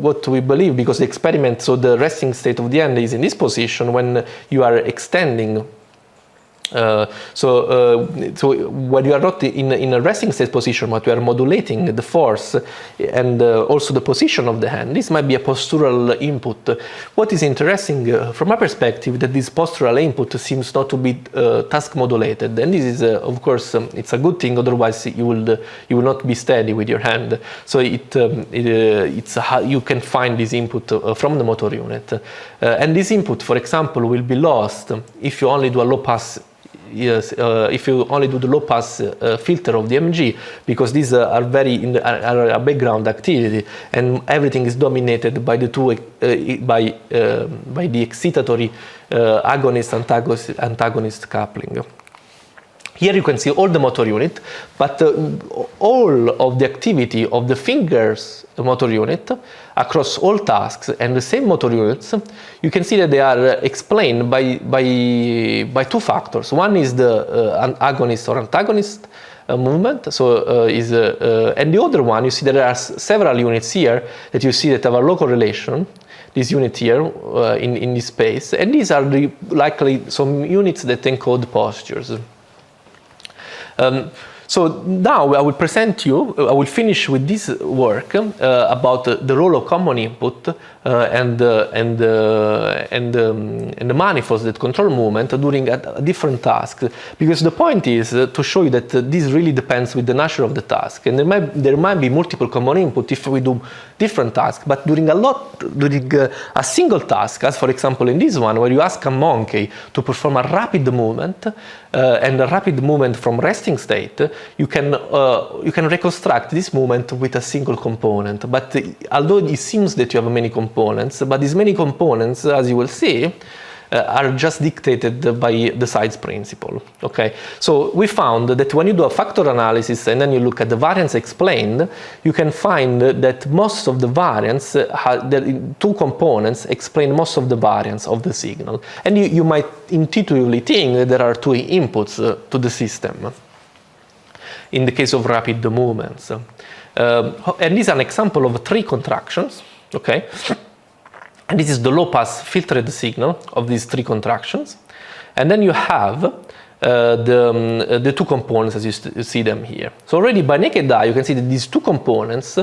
what we believe, because the experiment, so the resting state of the end is in this position when you are extending. So when you are not in a resting state position, but you are modulating the force and also the position of the hand, this might be a postural input. What is interesting from my perspective, that this postural input seems not to be task modulated, and this is of course it's a good thing. Otherwise, you will not be steady with your hand. So you can find this input from the motor unit, and this input, for example, will be lost if you only do a low pass. Yes, if you only do the low pass filter of the EMG, because these are are a background activity, and everything is dominated by the two by the excitatory agonist-antagonist coupling. Here you can see all the motor unit, but all of the activity of the fingers motor unit across all tasks and the same motor units, you can see that they are explained by two factors. One is the agonist or antagonist movement, so and the other one, you see that there are several units here that you see that have a low correlation. This unit here in this space, and these are likely some units that encode postures. So now I will present you, I will finish with this work about the role of common input and the manifolds that control movement during a different task. Because the point is to show you that this really depends with the nature of the task. And there might be multiple common input if we do different tasks, but during a single task, as for example in this one, where you ask a monkey to perform a rapid movement, and a rapid movement from resting state, you can reconstruct this movement with a single component. But although it seems that you have many components, but these many components, as you will see, are just dictated by the size principle. Okay, so we found that when you do a factor analysis and then you look at the variance explained, you can find that most of the variance, the two components explain most of the variance of the signal. And you might intuitively think that there are two inputs to the system in the case of rapid movements. And this is an example of three contractions. Okay. And this is the low-pass filtered signal of these three contractions. And then you have the two components as you see them here. So already by naked eye, you can see that these two components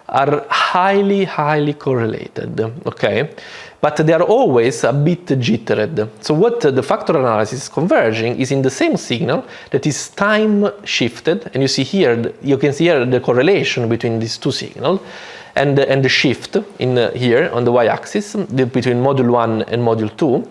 are highly correlated, okay? But they are always a bit jittered. So what the factor analysis is converging is in the same signal that is time shifted. And you see here, you can see here the correlation between these two signals. And the shift in here on the y-axis between module 1 and module 2.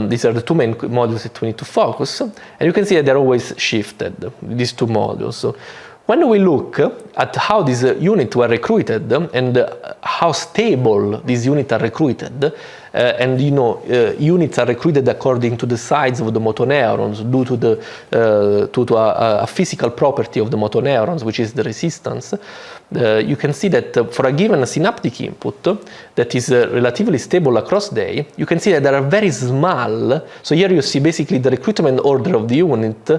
These are the two main modules that we need to focus. And you can see that they're always shifted, these two modules. So when we look at how these units were recruited and how stable these units are recruited, and units are recruited according to the size of the motoneurons due to a physical property of the motoneurons, which is the resistance. You can see that for a given synaptic input that is relatively stable across day, you can see that there are very small. So here you see basically the recruitment order of the unit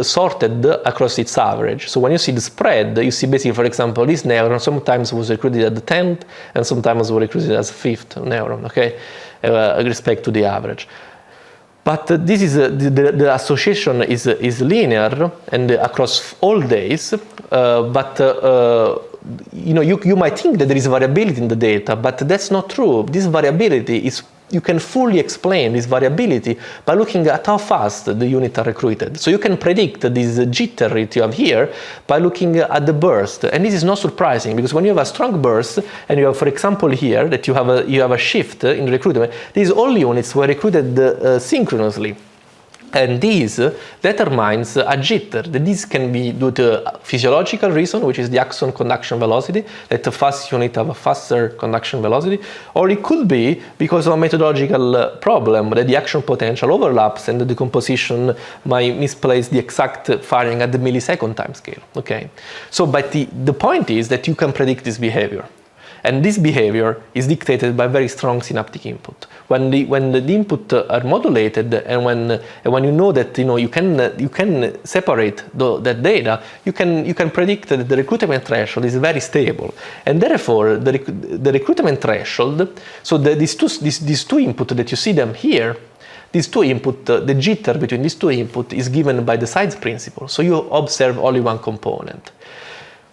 sorted across its average. So when you see the spread, you see basically, for example, this neuron sometimes was recruited at the 10th and sometimes was recruited as 5th neuron, okay, with respect to the average. But this is the association is linear and across all days, but you might think that there is variability in the data, but that's not true. This variability is, you can fully explain this variability by looking at how fast the units are recruited. So you can predict this jitter that you have here by looking at the burst. And this is not surprising, because when you have a strong burst, and you have, for example, here, that you have a shift in recruitment, these all units were recruited synchronously. And this determines a jitter. This can be due to a physiological reason, which is the axon conduction velocity, that the fast unit have a faster conduction velocity, or it could be because of a methodological problem, that the action potential overlaps and the decomposition might misplace the exact firing at the millisecond time scale. Okay, so but the point is that you can predict this behavior. And this behavior is dictated by very strong synaptic input. When the input are modulated, and when you know that you can separate that data, you can predict that the recruitment threshold is very stable, and therefore the recruitment threshold. So these two input that you see them here. These two input, the jitter between these two input is given by the size principle. So you observe only one component.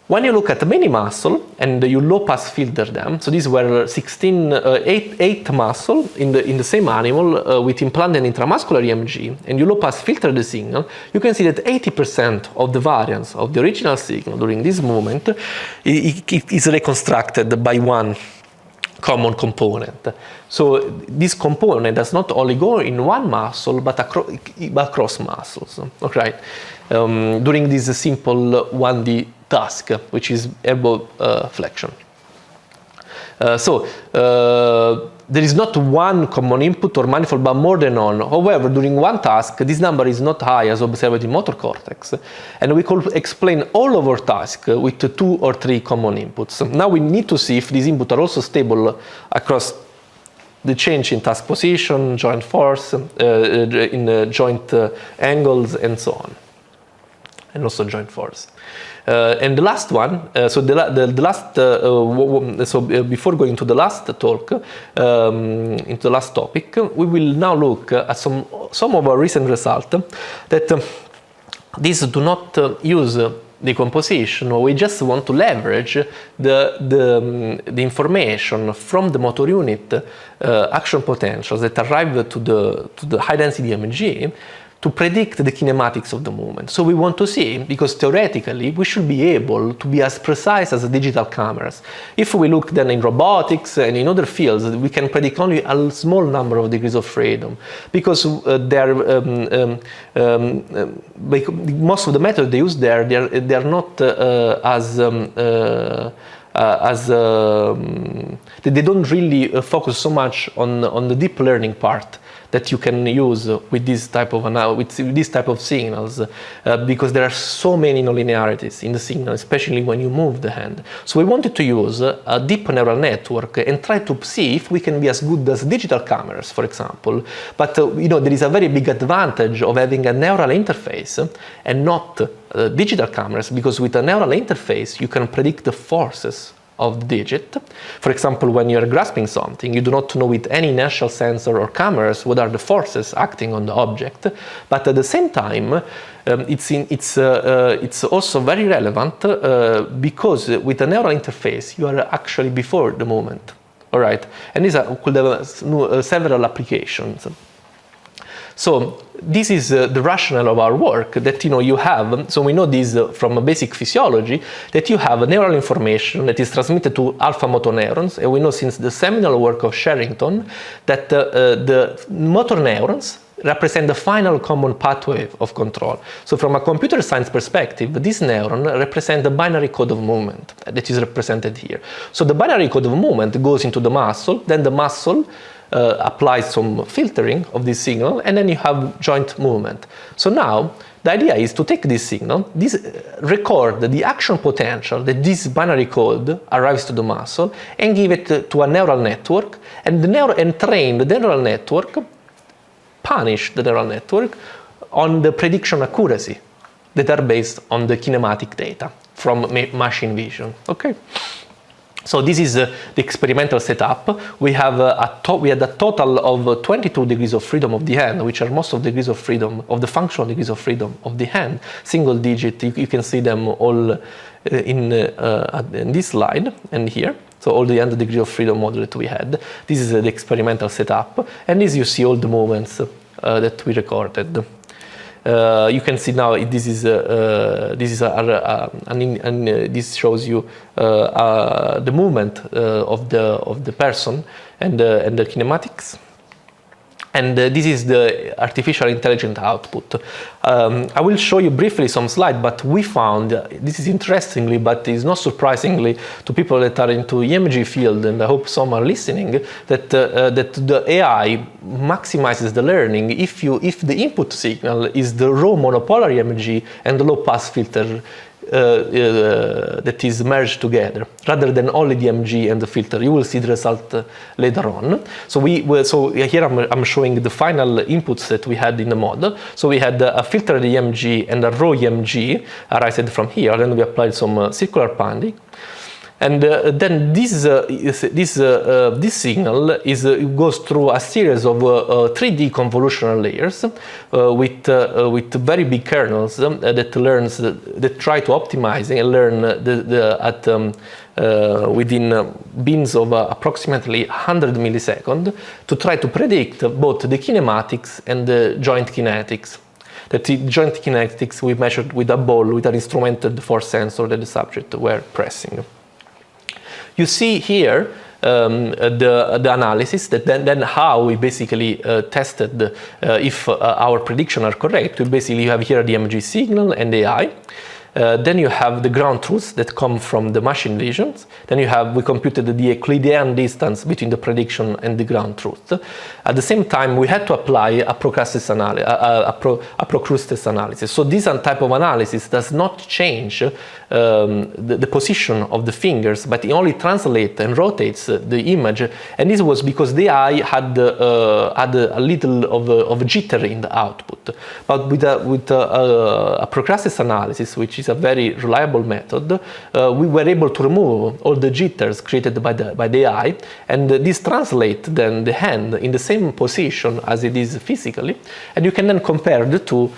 When you look at many muscle and you low pass filter them, so these were 8 muscle in the same animal with implanted intramuscular EMG, and you low pass filter the signal, you can see that 80% of the variance of the original signal during this movement is reconstructed by one common component. So this component does not only go in one muscle, but across muscles. Okay, during this simple 1D task, which is elbow flexion. There is not one common input or manifold, but more than one. However, during one task, this number is not high as observed in motor cortex, and we could explain all of our tasks with 2 or 3 common inputs. Now we need to see if these inputs are also stable across the change in task position, joint force, in joint angles, and so on, and also joint force. And the last one, before going to the last talk, into the last topic, we will now look at some of our recent results that these do not use decomposition, or we just want to leverage the information from the motor unit action potentials that arrive to the high density EMG to predict the kinematics of the movement. So we want to see, because theoretically we should be able to be as precise as the digital cameras. If we look then in robotics and in other fields, we can predict only a small number of degrees of freedom, because most of the methods they use there, they are not they don't really focus so much on the deep learning part that you can use with this type of signals, because there are so many nonlinearities in the signal, especially when you move the hand. So we wanted to use a deep neural network and try to see if we can be as good as digital cameras, for example. But there is a very big advantage of having a neural interface and not digital cameras, because with a neural interface you can predict the forces of the digit. For example, when you're grasping something, you do not know with any inertial sensor or cameras what are the forces acting on the object, but at the same time it's also very relevant because with a neural interface you are actually before the movement. All right, and these could have several applications. So this is the rationale of our work, that you have, so we know this from basic physiology, that you have neural information that is transmitted to alpha motor neurons, and we know since the seminal work of Sherrington that the motor neurons represent the final common pathway of control. So from a computer science perspective, this neuron represents the binary code of movement that is represented here. So the binary code of movement goes into the muscle, then the muscle applies some filtering of this signal, and then you have joint movement. So now the idea is to take this signal, record the action potential that this binary code arrives to the muscle, and give it to a neural network, and train the neural network, punish the neural network on the prediction accuracy that are based on the kinematic data from machine vision. Okay. So this is the experimental setup. We have we had a total of 22 degrees of freedom of the hand, which are most of the degrees of freedom, of the functional degrees of freedom of the hand. Single digit, you can see them all in this slide and here. So all the end degree of freedom moderate we had. This is the experimental setup. And this you see all the movements that we recorded. You can see now this shows you the movement of the person and the kinematics. And this is the artificial intelligent output. I will show you briefly some slides, but we found, this is interestingly, but is not surprisingly to people that are into EMG field, and I hope some are listening, that the AI maximizes the learning if the input signal is the raw monopolar EMG and the low pass filter that is merged together, rather than only the EMG and the filter. You will see the result later on. So here I'm showing the final inputs that we had in the model. So we had a filtered EMG and a raw EMG arising from here. Then we applied some circular punding. And then this signal goes through a series of 3D convolutional layers with very big kernels that try to optimize and learn within bins of approximately 100 milliseconds to try to predict both the kinematics and the joint kinetics. The joint kinetics we measured with a ball with an instrumented force sensor that the subject were pressing. You see here the analysis, that then how we basically tested if our predictions are correct. We basically have here the EMG signal and the AI. Then you have the ground truths that come from the machine visions. Then we computed the Euclidean distance between the prediction and the ground truth. At the same time, we had to apply a procrustes analysis. So this type of analysis does not change the position of the fingers, but it only translates and rotates the image. And this was because the eye had a little of a jitter in the output. But with a procrustes analysis, which is a very reliable method, we were able to remove all the jitters created by the eye, and this translates then the hand in the same position as it is physically, and you can then compare the two.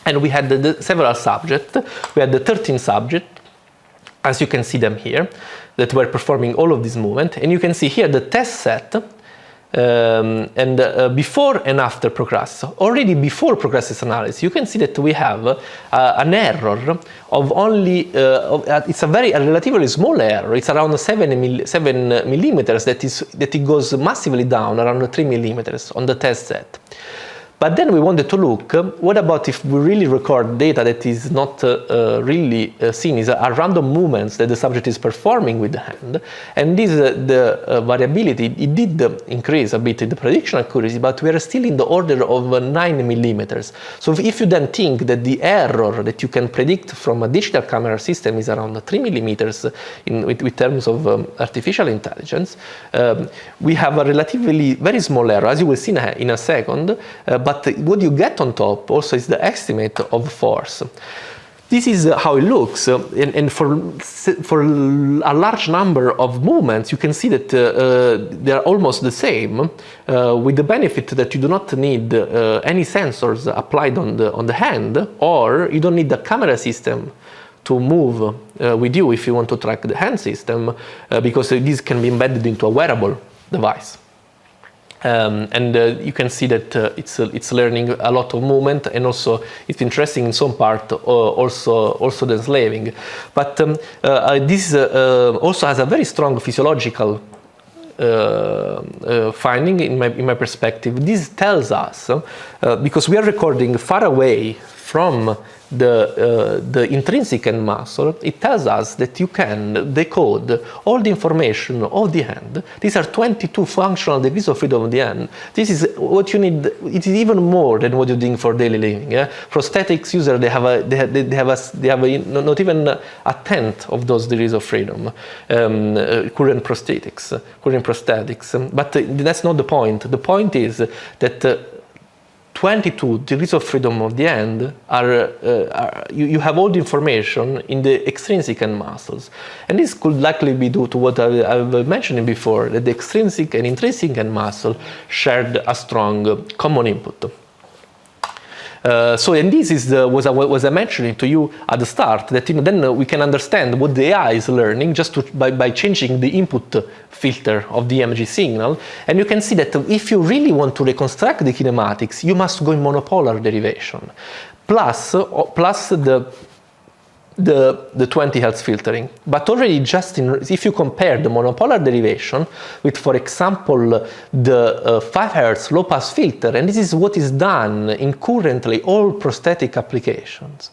And we had several subjects. We had the 13 subjects, as you can see them here, that were performing all of these movements, and you can see here the test set. Before and after procrustes, already before procrustes analysis, you can see that we have an error of only, it's a relatively small error. It's around 7 millimeters that it goes massively down, around 3 millimeters on the test set. But then we wanted to look, what about if we really record data that is not really seen, are random movements that the subject is performing with the hand. And this, the variability, it did increase a bit in the prediction accuracy, but we are still in the order of 9 millimeters. So if you then think that the error that you can predict from a digital camera system is around 3 millimeters with terms of artificial intelligence, we have a relatively very small error, as you will see in a second. But what you get on top also is the estimate of force. This is how it looks, and for a large number of movements, you can see that they are almost the same, with the benefit that you do not need any sensors applied on the hand, or you don't need the camera system to move with you if you want to track the hand system, because this can be embedded into a wearable device. You can see that it's learning a lot of movement, and also it's interesting in some part also the enslaving. But this also has a very strong physiological finding in my perspective. This tells us, because we are recording far away from the intrinsic end muscle, it tells us that you can decode all the information of the hand. These are 22 functional degrees of freedom of the hand. This is what you need. It is even more than what you're doing for daily living. Yeah? Prosthetics users, they have not even a tenth of those degrees of freedom. Current prosthetics. But that's not the point. The point is that 22 degrees of freedom of the hand you have all the information in the extrinsic end muscles. And this could likely be due to what I was mentioning before, that the extrinsic and intrinsic end muscle shared a strong common input. And this is was I mentioning to you at the start, that then we can understand what the AI is learning just by changing the input filter of the EMG signal. And you can see that if you really want to reconstruct the kinematics, you must go in monopolar derivation, plus the 20 Hz filtering. But already if you compare the monopolar derivation with, for example, the 5 Hz low pass filter, and this is what is done in currently all prosthetic applications,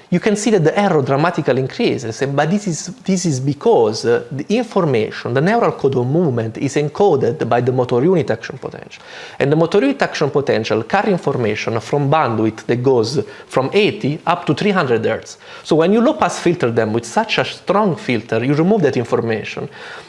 you can see that the error dramatically increases. But this is because the information, the neural code of movement, is encoded by the motor unit action potential. And the motor unit action potential carry information from bandwidth that goes from 80 up to 300 Hz. So when you low pass filter them with such a strong filter, you remove that information.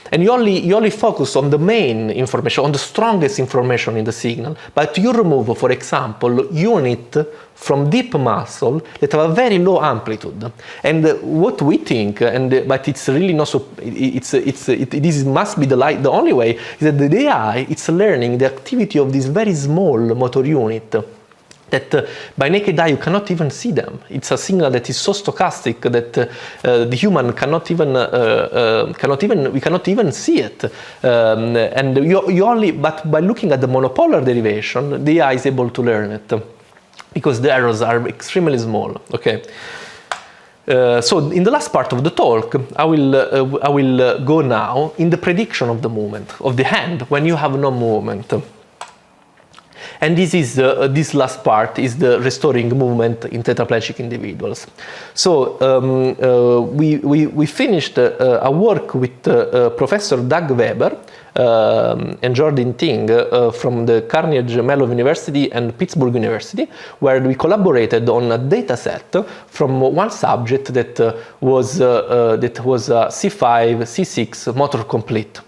And you only focus on the main information, on the strongest information in the signal, but you remove, for example, unit from deep muscle that have a very low amplitude. And what we think, but it's really not so, this must be the only way, is that the AI, it's learning the activity of this very small motor unit that by naked eye you cannot even see them. It's a signal that is so stochastic that the human cannot even see it. But by looking at the monopolar derivation, the AI is able to learn it because the errors are extremely small. Okay. So in the last part of the talk, I will go now in the prediction of the movement of the hand when you have no movement. And this last part is the restoring movement in tetraplegic individuals. So we finished a work with Professor Doug Weber and Jordan Ting from the Carnegie Mellon University and Pittsburgh University, where we collaborated on a data set from one subject that was a C5, C6 motor complete.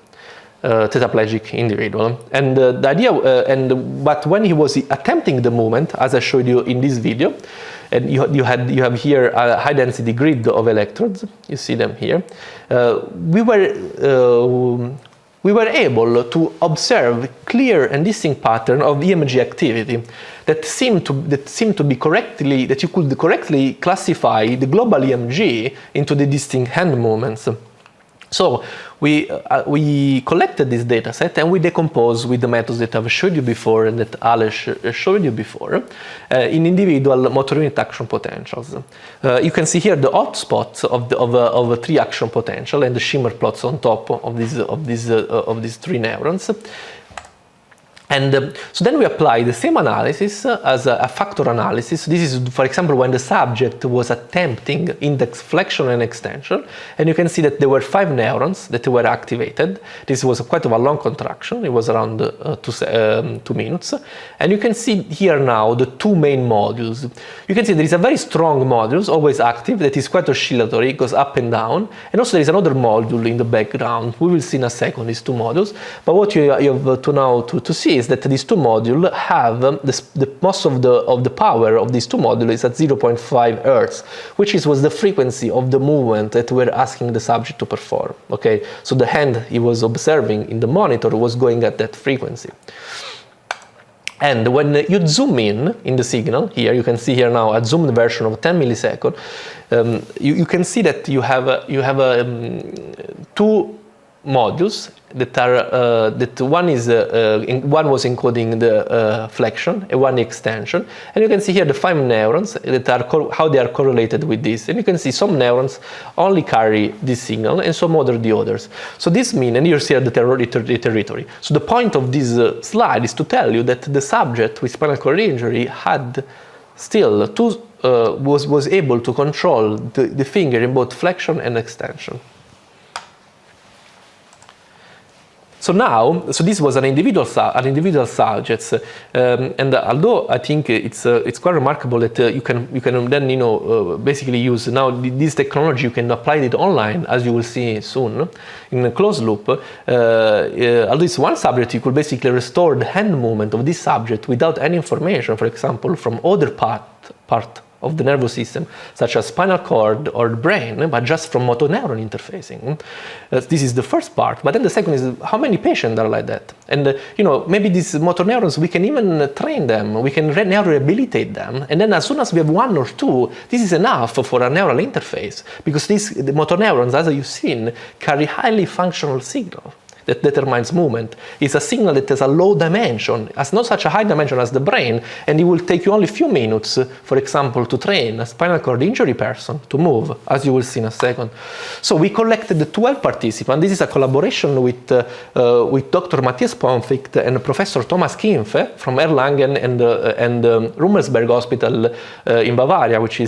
Tetraplegic individual, and the idea, but when he was attempting the movement, as I showed you in this video, and you have here a high density grid of electrodes. You see them here. We were able to observe clear and distinct pattern of EMG activity that seemed to be correctly, that you could correctly classify the global EMG into the distinct hand movements. So we collected this data set and we decomposed with the methods that I've showed you before and that Aleš showed you before in individual motor unit action potentials. You can see here the hotspots of a 3 action potential and the shimmer plots on top of these 3 neurons. And so then we apply the same analysis as a factor analysis. This is, for example, when the subject was attempting index flexion and extension, and you can see that there were 5 neurons that were activated. This was quite a long contraction. It was around 2 minutes. And you can see here now the 2 main modules. You can see there is a very strong module, always active, that is quite oscillatory, it goes up and down. And also there is another module in the background. We will see in a second these 2 modules. But what you have to now to see is that these 2 modules have most of the power of these 2 modules is at 0.5 Hz, which was the frequency of the movement that we're asking the subject to perform. Okay, so the hand he was observing in the monitor was going at that frequency. And when you zoom in the signal, here you can see here now a zoomed version of 10 milliseconds. You can see that you have 2 modules that are one was encoding the flexion and one extension, and you can see here the 5 neurons that are how they are correlated with this, and you can see some neurons only carry this signal and some other the others. So this means, and you see the territory. So the point of this slide is to tell you that the subject with spinal cord injury had still was able to control the finger in both flexion and extension. So now, this was an individual subjects, and although I think it's quite remarkable that you can then basically use now this technology, you can apply it online, as you will see soon in a closed loop. Although it's one subject, you could basically restore the hand movement of this subject without any information, for example, from other part of the nervous system, such as spinal cord or the brain, but just from motoneuron interfacing. This is the first part. But then the second is how many patients are like that? And maybe these motoneurons, we can even train them. We can now rehabilitate them. And then as soon as we have one or two, this is enough for a neural interface, because the motoneurons, as you've seen, carry highly functional signal that determines movement. It's a signal that has a low dimension, has not such a high dimension as the brain, and it will take you only a few minutes, for example, to train a spinal cord injury person to move, as you will see in a second. So we collected 12 participants. This is a collaboration with Dr. Matthias Pomficht and Professor Thomas Kimpfe from Erlangen and Rummelsberg Hospital in Bavaria, which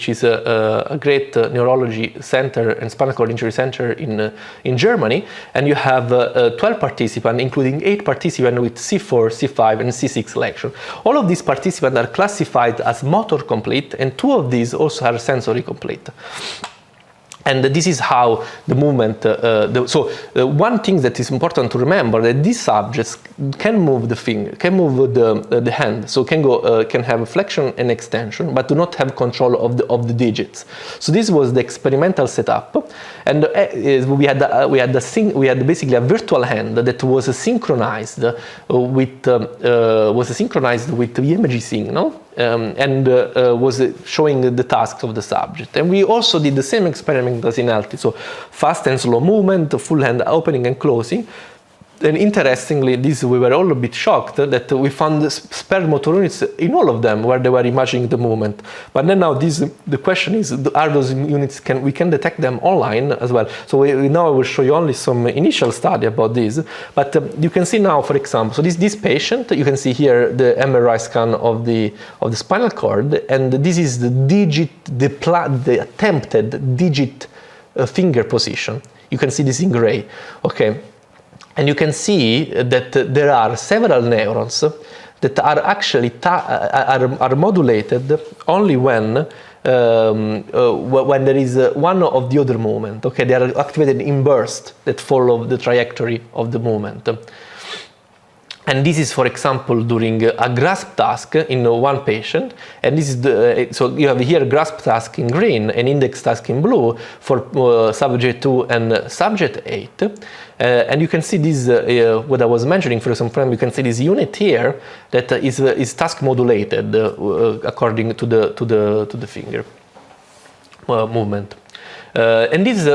is a great neurology center and spinal cord injury center in Germany. And you have 12 participants, including 8 participants with C4, C5, and C6 lesion. All of these participants are classified as motor complete, and 2 of these also are sensory complete. And this is how the movement, one thing that is important to remember, that these subjects can move the finger, can move the hand, so can have flexion and extension, but do not have control of the digits. So this was the experimental setup, and we had basically a virtual hand that was synchronized with the EMG signal. And was showing the tasks of the subject. And we also did the same experiment as in healthy, so fast and slow movement, full hand opening and closing. And interestingly, we were all a bit shocked that we found spare motor units in all of them where they were imagining the movement. But then now the question is, are those units, we can detect them online as well? So now I will show you only some initial study about this. But you can see now, for example, so this patient, you can see here the MRI scan of the spinal cord, and this is the digit, the attempted digit finger position. You can see this in gray. Okay. And you can see that there are several neurons that are actually are modulated only when there is one of the other movement. Okay, they are activated in bursts that follow the trajectory of the movement. And this is, for example, during a grasp task in one patient. And this is so you have here grasp task in green and index task in blue for subject 2 and subject 8. And you can see this, what I was mentioning for some time, you can see this unit here that is task modulated according to the finger movement. And this,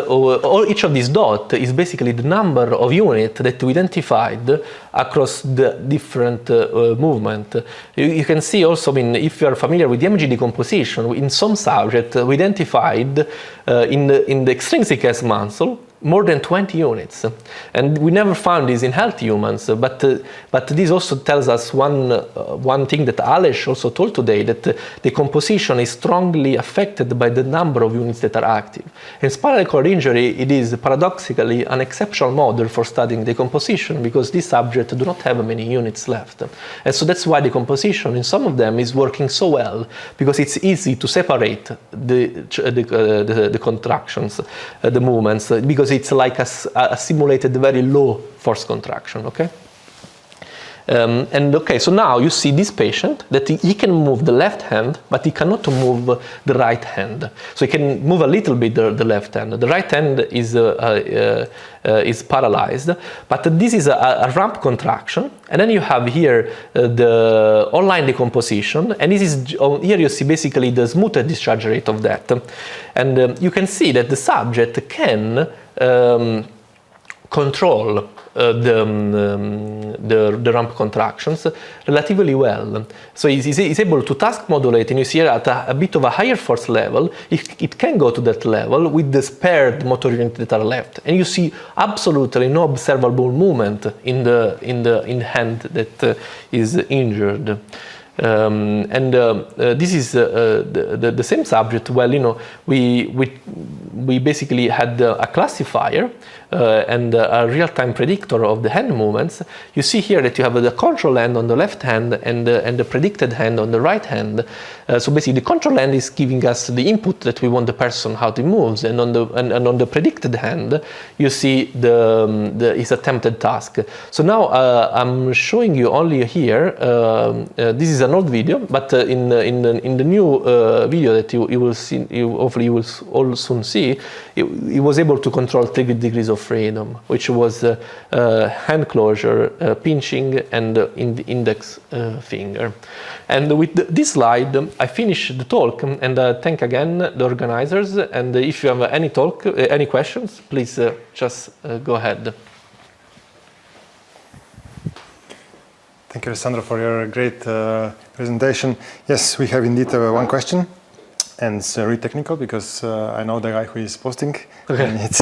each of these dots is basically the number of units that we identified across the different movement. You can see also, if you are familiar with the EMG decomposition, in some subjects we identified in the extrinsic S muscle more than 20 units, and we never found this in healthy humans. But this also tells us one thing that Aleš also told today, that the composition is strongly affected by the number of units that are active. In spinal cord injury, it is paradoxically an exceptional model for studying decomposition, because these subjects do not have many units left, and so that's why the composition in some of them is working so well, because it's easy to separate the contractions, the movements, because it's like a simulated very low force contraction, okay? So now you see this patient that he can move the left hand, but he cannot move the right hand. So he can move a little bit the left hand. The right hand is paralyzed, but this is a ramp contraction. And then you have here the online decomposition, and this is here you see basically the smooth discharge rate of that. And you can see that the subject can control the ramp contractions relatively well. So he's able to task modulate, and you see here at a bit of a higher force level, it can go to that level with the spared motor units that are left. And you see absolutely no observable movement in the hand that is injured. This is the same subject. Well, you know, we basically had a classifier and a real-time predictor of the hand movements. You see here that you have the control hand on the left hand and the predicted hand on the right hand. So basically, the control hand is giving us the input that we want the person how it moves, and on the predicted hand, you see his attempted task. So now I'm showing you only here. This is an old video, but in the new video that you will see, hopefully you will all soon see, he was able to control 3 degrees of freedom, which was hand closure, pinching, and index finger. And with this slide, I finish the talk, and thank again the organizers. And if you have any questions, please just go ahead. Thank you, Alessandro, for your great presentation. Yes, we have indeed one question, and it's really technical because I know the guy who is posting, okay. And it's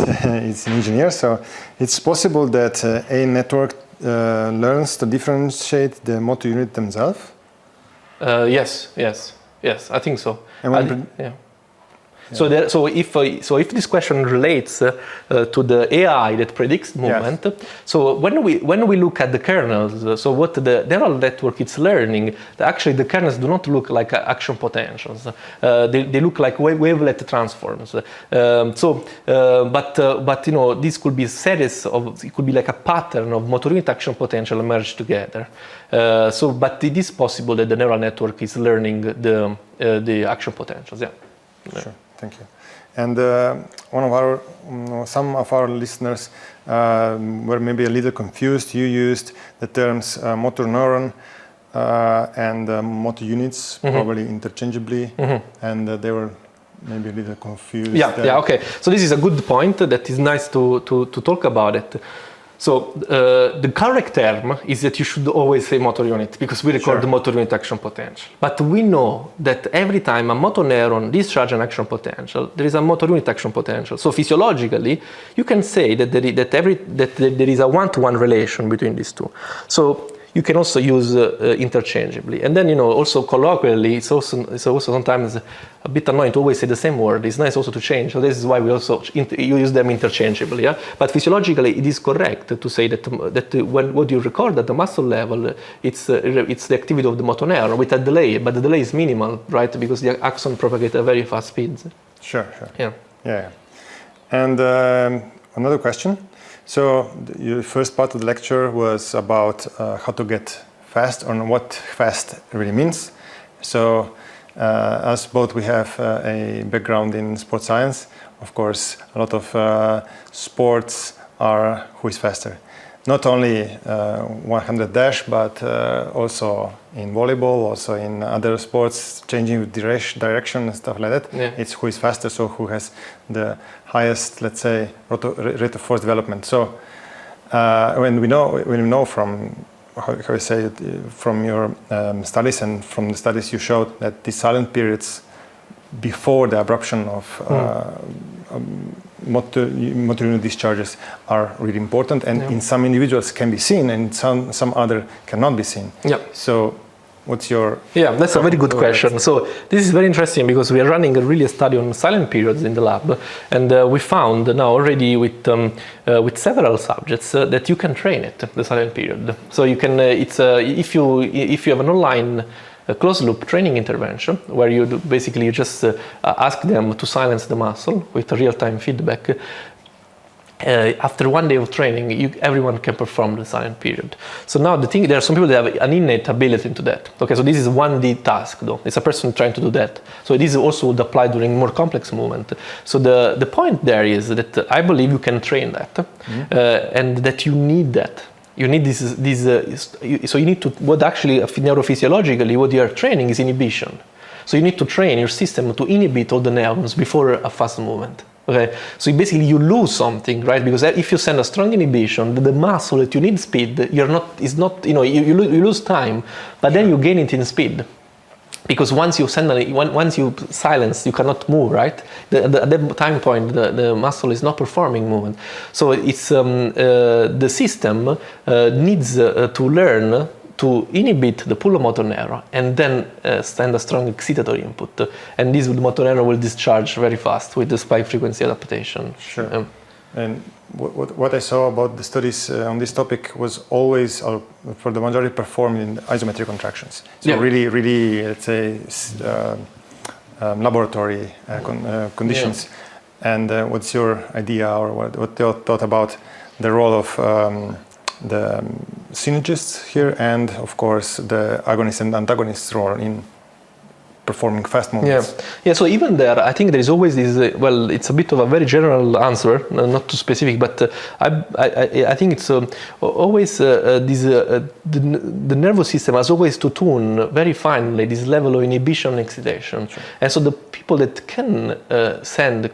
an engineer. So it's possible that a network learns to differentiate the motor unit themselves? Yes, I think so. And yeah. So if this question relates to the AI that predicts movement, yes. So when we look at the kernels, so what the neural network is learning, actually the kernels do not look like action potentials. They look like wavelet transforms. But you know, this could be a series of, it could be like a pattern of motor unit action potential merged together. But it is possible that the neural network is learning the action potentials. Yeah. Sure. Thank you. And some of our listeners were maybe a little confused. You used the terms motor neuron and motor units, mm-hmm. probably interchangeably, mm-hmm. and they were maybe a little confused. Yeah, okay. So this is a good point that is nice to talk about it. So the correct term is that you should always say motor unit, because we record the motor unit action potential. But we know that every time a motoneuron discharges an action potential, there is a motor unit action potential. So physiologically, you can say that there is a one-to-one relation between these two. So you can also use interchangeably. And then, you know, also colloquially, it's also sometimes a bit annoying to always say the same word. It's nice also to change. So this is why we also use them interchangeably. Yeah? But physiologically, it is correct to say that when what you record at the muscle level, it's the activity of the motoneuron with a delay, but the delay is minimal, right? Because the axon propagates at very fast speeds. Sure. Yeah. And another question. So your first part of the lecture was about how to get fast, or what fast really means. So as both we have a background in sports science, of course, a lot of sports are who is faster. Not only 100 dash, but also in volleyball, also in other sports, changing with direction and stuff like that. Yeah. It's who is faster, so who has the highest, let's say, rate of force development. So when we know from how you say it, from your studies and from the studies you showed, that the silent periods before the abruption of motor unit discharges are really important, and in some individuals can be seen, and some other cannot be seen. Yeah. So what's your... Yeah, that's a very good question. So this is very interesting because we are running a study on silent periods in the lab, and we found now already with several subjects that you can train it, the silent period. So you can, if you have an online closed loop training intervention where you basically just ask them to silence the muscle with real-time feedback. After 1 day of training, everyone can perform the silent period. So now there are some people that have an innate ability into that. Okay, so this is 1D task though. It's a person trying to do that. So this also would apply during more complex movement. So the point there is that I believe you can train that, and that you need that. You need so you need to, what actually neurophysiologically what you are training is inhibition. So you need to train your system to inhibit all the neurons before a fast movement. Okay, so basically you lose something, right? Because if you send a strong inhibition, the muscle that you need speed, you lose time, but then you gain it in speed. Because once you silence, you cannot move, right? At that time point, the muscle is not performing movement. So it's the system needs to learn to inhibit the pull of motoneuron and then send a strong excitatory input. And this motoneuron will discharge very fast with the spike frequency adaptation. Sure. And what I saw about the studies on this topic was always, or for the majority, performed in isometric contractions. So really, let's say, laboratory conditions. And what's your idea, or what you thought about the role of the synergists here, and of course the agonist and antagonist role in performing fast movements? Yeah. So even there, I think there is always this. Well, it's a bit of a very general answer, not too specific, but I think it's always the nervous system has always to tune very finely this level of inhibition and excitation. Sure. And so the people that can send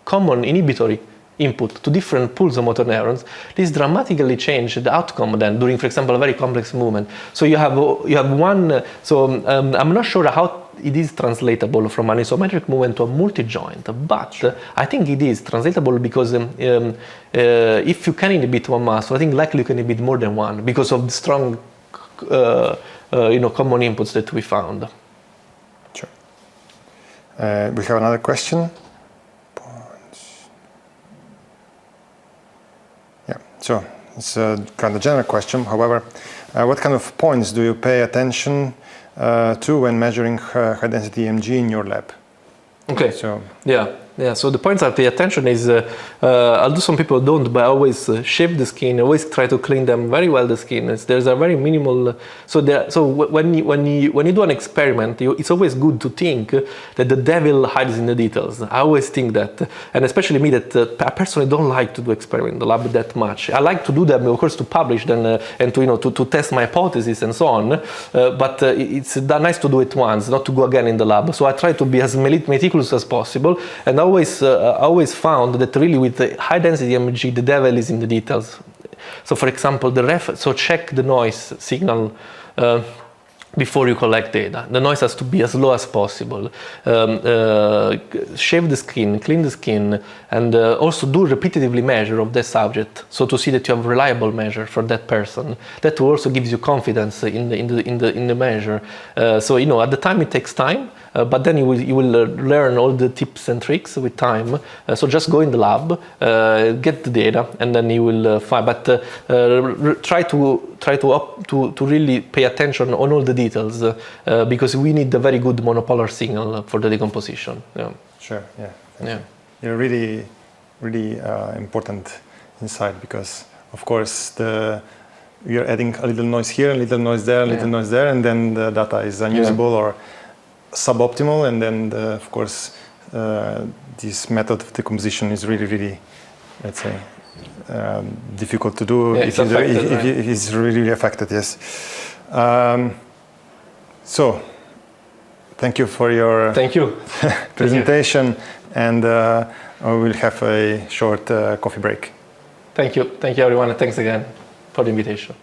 common inhibitory input to different pools of motor neurons, this dramatically change the outcome then during, for example, a very complex movement. So you have one. So I'm not sure how it is translatable from an isometric movement to a multi-joint, but I think it is translatable because if you can inhibit one muscle, I think likely you can inhibit more than one because of the strong, common inputs that we found. Sure. We have another question. So it's a kind of general question. However, what kind of points do you pay attention to when measuring high-density EMG in your lab? Okay. So So the points I pay attention is, although some people don't, but I always shave the skin. Always try to clean them very well. The skin. There's a very minimal. So when you do an experiment, it's always good to think that the devil hides in the details. I always think that, and especially me, that I personally don't like to do experiments in the lab that much. I like to do them, of course, to publish them and to test my hypothesis and so on. But it's nice to do it once, not to go again in the lab. So I try to be as meticulous as possible, and I always found that really with the high density EMG, the devil is in the details. So for example, check the noise signal before you collect data. The noise has to be as low as possible. Shave the skin, clean the skin, and also do repetitively measure of the subject, so to see that you have reliable measure for that person. That also gives you confidence in the measure. So at the time it takes time, but then you will learn all the tips and tricks with time. So just go in the lab, get the data, and then you will find. But try to really pay attention on all the details because we need a very good monopolar signal for the decomposition. Yeah. Sure. Yeah. You're really, really important insight because, of course, we are adding a little noise here, a little noise there, a little noise there, and then the data is unusable or suboptimal, and then of course this method of decomposition is really, really, let's say, difficult to do if it's really affected. Yes. So thank you for your presentation, and we'll have a short coffee break. Thank you everyone, and thanks again for the invitation.